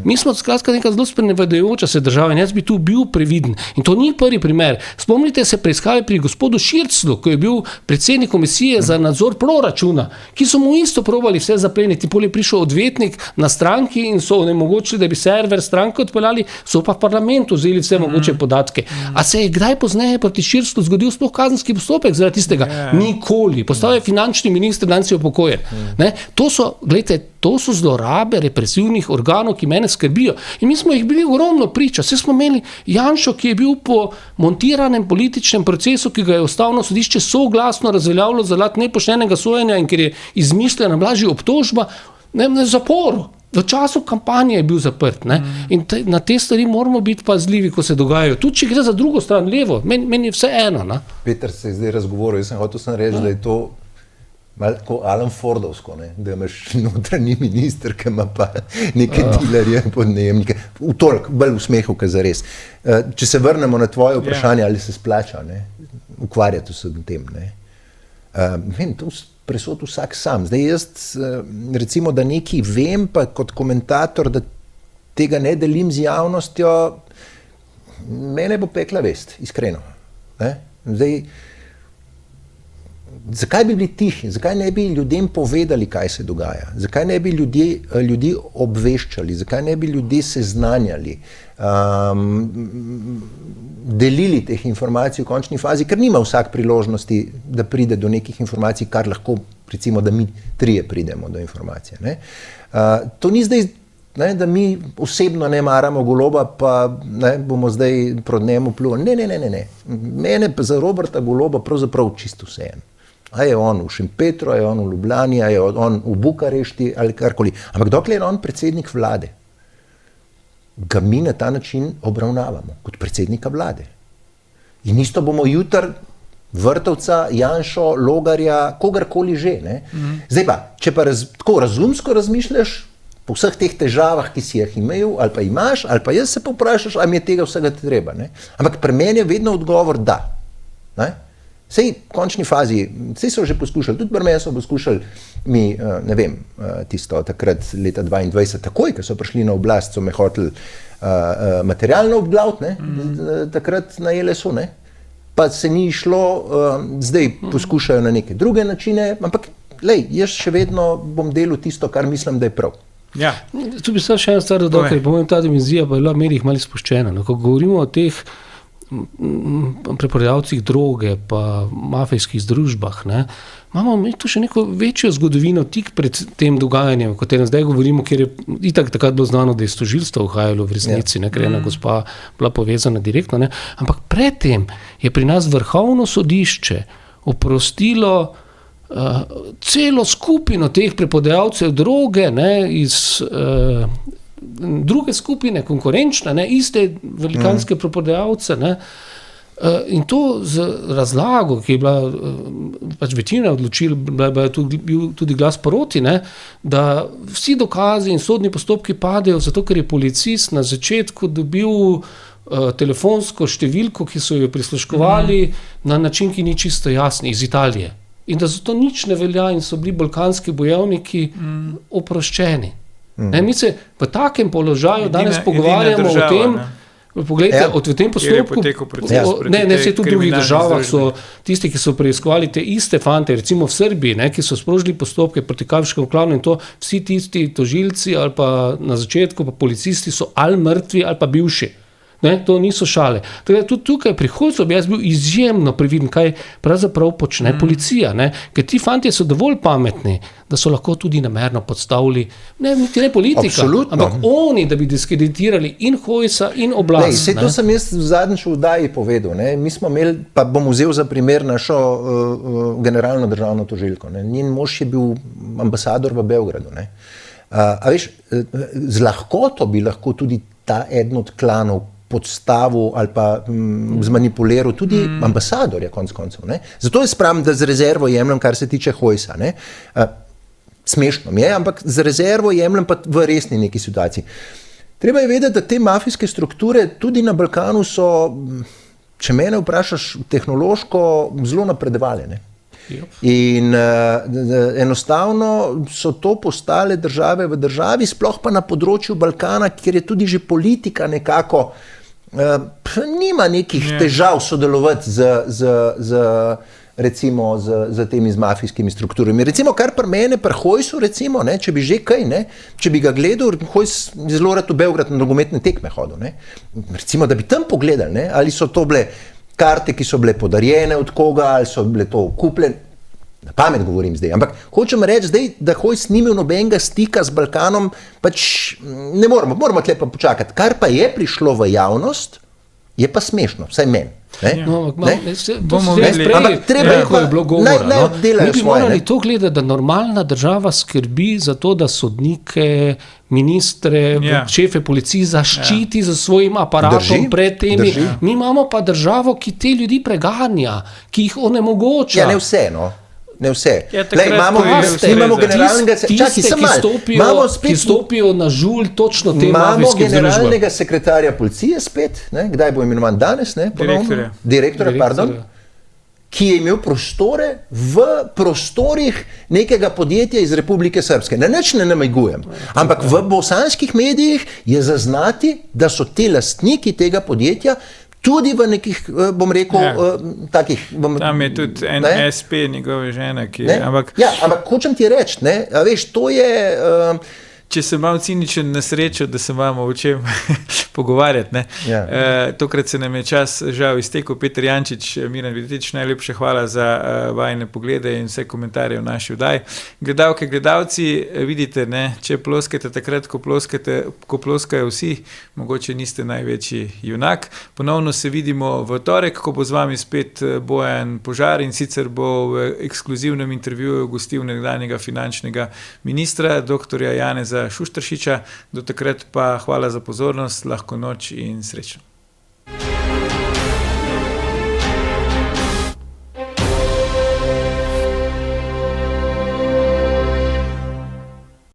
Mi smo skratka neka zelo sprenevedajoča se država in jaz bi tu bil previden. In to ni prvi primer. Spomnite se preiskave pri gospodu Širclu, ko je bil predsednik komisije za nadzor proračuna, ki so mu isto probali vse zapleniti. Pol je prišel odvetnik na stranki in so onemogočili, da bi server stranke odpeljali, so pa v parlamentu vzeli vse mogoče podatke. A se je kdaj pozneje proti Širclu zgodil sploh kazenski postopek zaradi tistega? Nikoli. Postal je finančni minister, danes je upokojen. To so zlorabe represivnih organov, ki mene skrbijo. In mi smo jih bili ogromno priča. Vse smo imeli Janšo, ki je bil po montiranem političnem procesu, ki ga je ustavno sodišče soglasno razveljavilo zaradi nepoštenega sojenja in ker je izmišljena blažja obtožba, na zaporu. V času kampanje je bil zaprt. In na te stvari moramo biti pazljivi, ko se dogajajo. Tudi, če gre za drugo stran, levo, meni je vse eno. Peter se je zdaj razgovoril, jaz sem hotel reči, da je to malo tako Alan Fordovsko, da imaš notranji minister, ki ima pa neke dilerje, podnebnike, bolj v smehu, kot za res. Če se vrnemo na tvoje vprašanje, ali se splača ukvarjati se s tem. To presod vsak sam. Zdaj jaz, recimo, da nekaj vem, pa kot komentator, da tega ne delim z javnostjo, mene bo pekla vest, iskreno. Zdaj, zakaj bi bili tihi? Zakaj ne bi ljudem povedali, kaj se dogaja? Zakaj ne bi ljudi obveščali? Zakaj ne bi ljudi seznanjali? Delili teh informacij v končni fazi, ker nima vsak priložnosti, da pride do nekih informacij, kar lahko, recimo, da mi trije pridemo do informacije. To ni zdaj, da mi osebno ne maramo Goloba, pa bomo zdaj proti njemu pljuvali. Ne. Mene pa za Roberta Goloba pravzaprav čisto vseeno. A je on v Šempetru, a je on v Ljubljani, a je on v Bukarešti ali karkoli. Ampak dokler je on predsednik vlade, ga mi na ta način obravnavamo kot predsednika vlade. In isto bomo jutri Vrtovca, Janšo, Logarja, kogarkoli že. Zdaj pa, če pa tako razumsko razmišljaš, po vseh teh težavah, ki si jih imel, ali pa imaš, ali pa jaz se poprašaš, ali mi je tega vsega treba. Ampak pri meni je vedno odgovor da. Sej v končni fazi, sej so že poskušali, tudi pri meni so poskušali mi, ne vem, tisto takrat leta 22, takoj, ko so prišli na oblast, so me hoteli materialno obglaviti, takrat na LSU, pa se ni šlo, zdaj poskušajo na neke druge načine, ampak lej, jaz še vedno bom delal tisto, kar mislim, da je prav. Ja. Tu bi se še ena stvar dodal, ker po mojem ta dimenzija pa je bila v medijih malo spuščena. Ko govorimo o teh preprodajalcih droge pa mafijskih združbah, imamo mi tu še neko večjo zgodovino tik pred tem dogajanjem, o katerem zdaj govorimo, ker je itak takrat bilo znano, da je iz tožilstva uhajalo v resnici, ker je ena gospa bila povezana direktno, ampak predtem je pri nas Vrhovno sodišče oprostilo celo skupino teh preprodajalcev droge iz druge skupine, konkurenčne, iste velikanske preprodajalce, In to z razlago, ki je bila pač večina odločil, bil tudi glas proti, ne, da vsi dokazi in sodni postopki padejo, zato ker je policist na začetku dobil telefonsko številko, ki so jo prisluškovali na način, ki ni čisto jasen, iz Italije. In da zato nič ne velja in so bili balkanski bojevniki oproščeni. Mi se v takem položaju danes pogovarjamo o tem, poglejte, v tem postopku, ne, vse tudi v drugih državah so tisti, ki so preiskovali te iste fante, recimo v Srbiji, ne, ki so sprožili postopke proti Kaviškemu klanu in to, vsi tisti tožilci ali pa na začetku, pa policisti so ali mrtvi ali pa bivši. Ne, to niso šale. Tudi tukaj pri Hojsu bi jaz bil izjemno previden, kaj pravzaprav počne policija, ne? Ker ti fantje so dovolj pametni, da so lahko tudi namerno podstavili, ne politika, absolutno. Ampak oni, da bi diskreditirali in Hojsa in oblast. To sem jaz v zadnjič v oddaji povedal. Ne? Mi smo imeli, pa bom vzel za primer našo generalno državno tožilko. Ne? Njen mož je bil ambasador v Beogradu. Ne? A veš, z lahkoto bi lahko tudi ta eden od klanov podstavu ali pa zmanipuliral tudi ambasadorja konec koncev. Ne? Zato jaz pravim, da z rezervo jemljem, kar se tiče Hojsa. Ne? Smešno mi je, ampak z rezervo jemljem pa v resni neki situaciji. Treba je vedeti, da te mafijske strukture tudi na Balkanu so, če mene vprašaš, tehnološko zelo napredovale. Ne? In enostavno so to postale države v državi, sploh pa na področju Balkana, kjer je tudi že politika nekako nima nekih težav sodelovati z temi mafijskimi strukturami. Recimo, kar pri mene, pri Hojsu, recimo, ne, če bi že kaj, ne, če bi ga gledal, Hojs zelo rad v Beograd na nogometne tekme hodil. Ne. Recimo, da bi tam pogledali, ne, ali so to bile karte, ki so bile podarjene od koga, ali so bile to kupljene. Na pamet govorim zdaj, ampak hočem reči zdaj, da Hojs ni imel nobenega stika z Balkanom, pač ne moramo tle pa počakati. Kar pa je prišlo v javnost, je pa smešno, vsaj meni. Ko je bilo govora. Mi bi morali to gledati, da normalna država skrbi za to, da sodnike, ministre, šefe policiji zaščiti za svojim aparatom pred temi. Mi imamo pa državo, ki te ljudi preganja, ki jih onemogoča. Ja, ne vse, no. Ne vse. Imamo generalnega ki stopijo na žulj točno te mafijske združbe. Imamo generalnega sekretarja policije spet, ne, kdaj bo imenovan danes, ne, direktorja, ki je imel prostore v prostorih nekega podjetja iz Republike Srpske. Nič ne namigujem, ampak v bosanskih medijih je zaznati, da so te lastniki tega podjetja tudi v nekih, bom rekel, takih... Tam je tudi en SP, njegove žene, ki je... Ampak hočem ti reči, ne, a veš, to je... Če sem malo ciničen, na srečo, da se imamo o čem pogovarjati. Ne? Tokrat se nam je čas žal iztekel. Peter Jančič, Miran Videtič, najlepša hvala za vajine poglede in vse komentarje v naši oddaji. Gledalke, gledalci, vidite, ne, če ploskate takrat, ko ploskajo vsi, mogoče niste največji junak. Ponovno se vidimo v torek, ko bo z vami spet Bojan Požar in sicer bo v ekskluzivnem intervjuju gostil nekdanjega finančnega ministra, doktorja Janeza Šuštaršiča. Do takrat pa hvala za pozornost, lahko noč in srečno.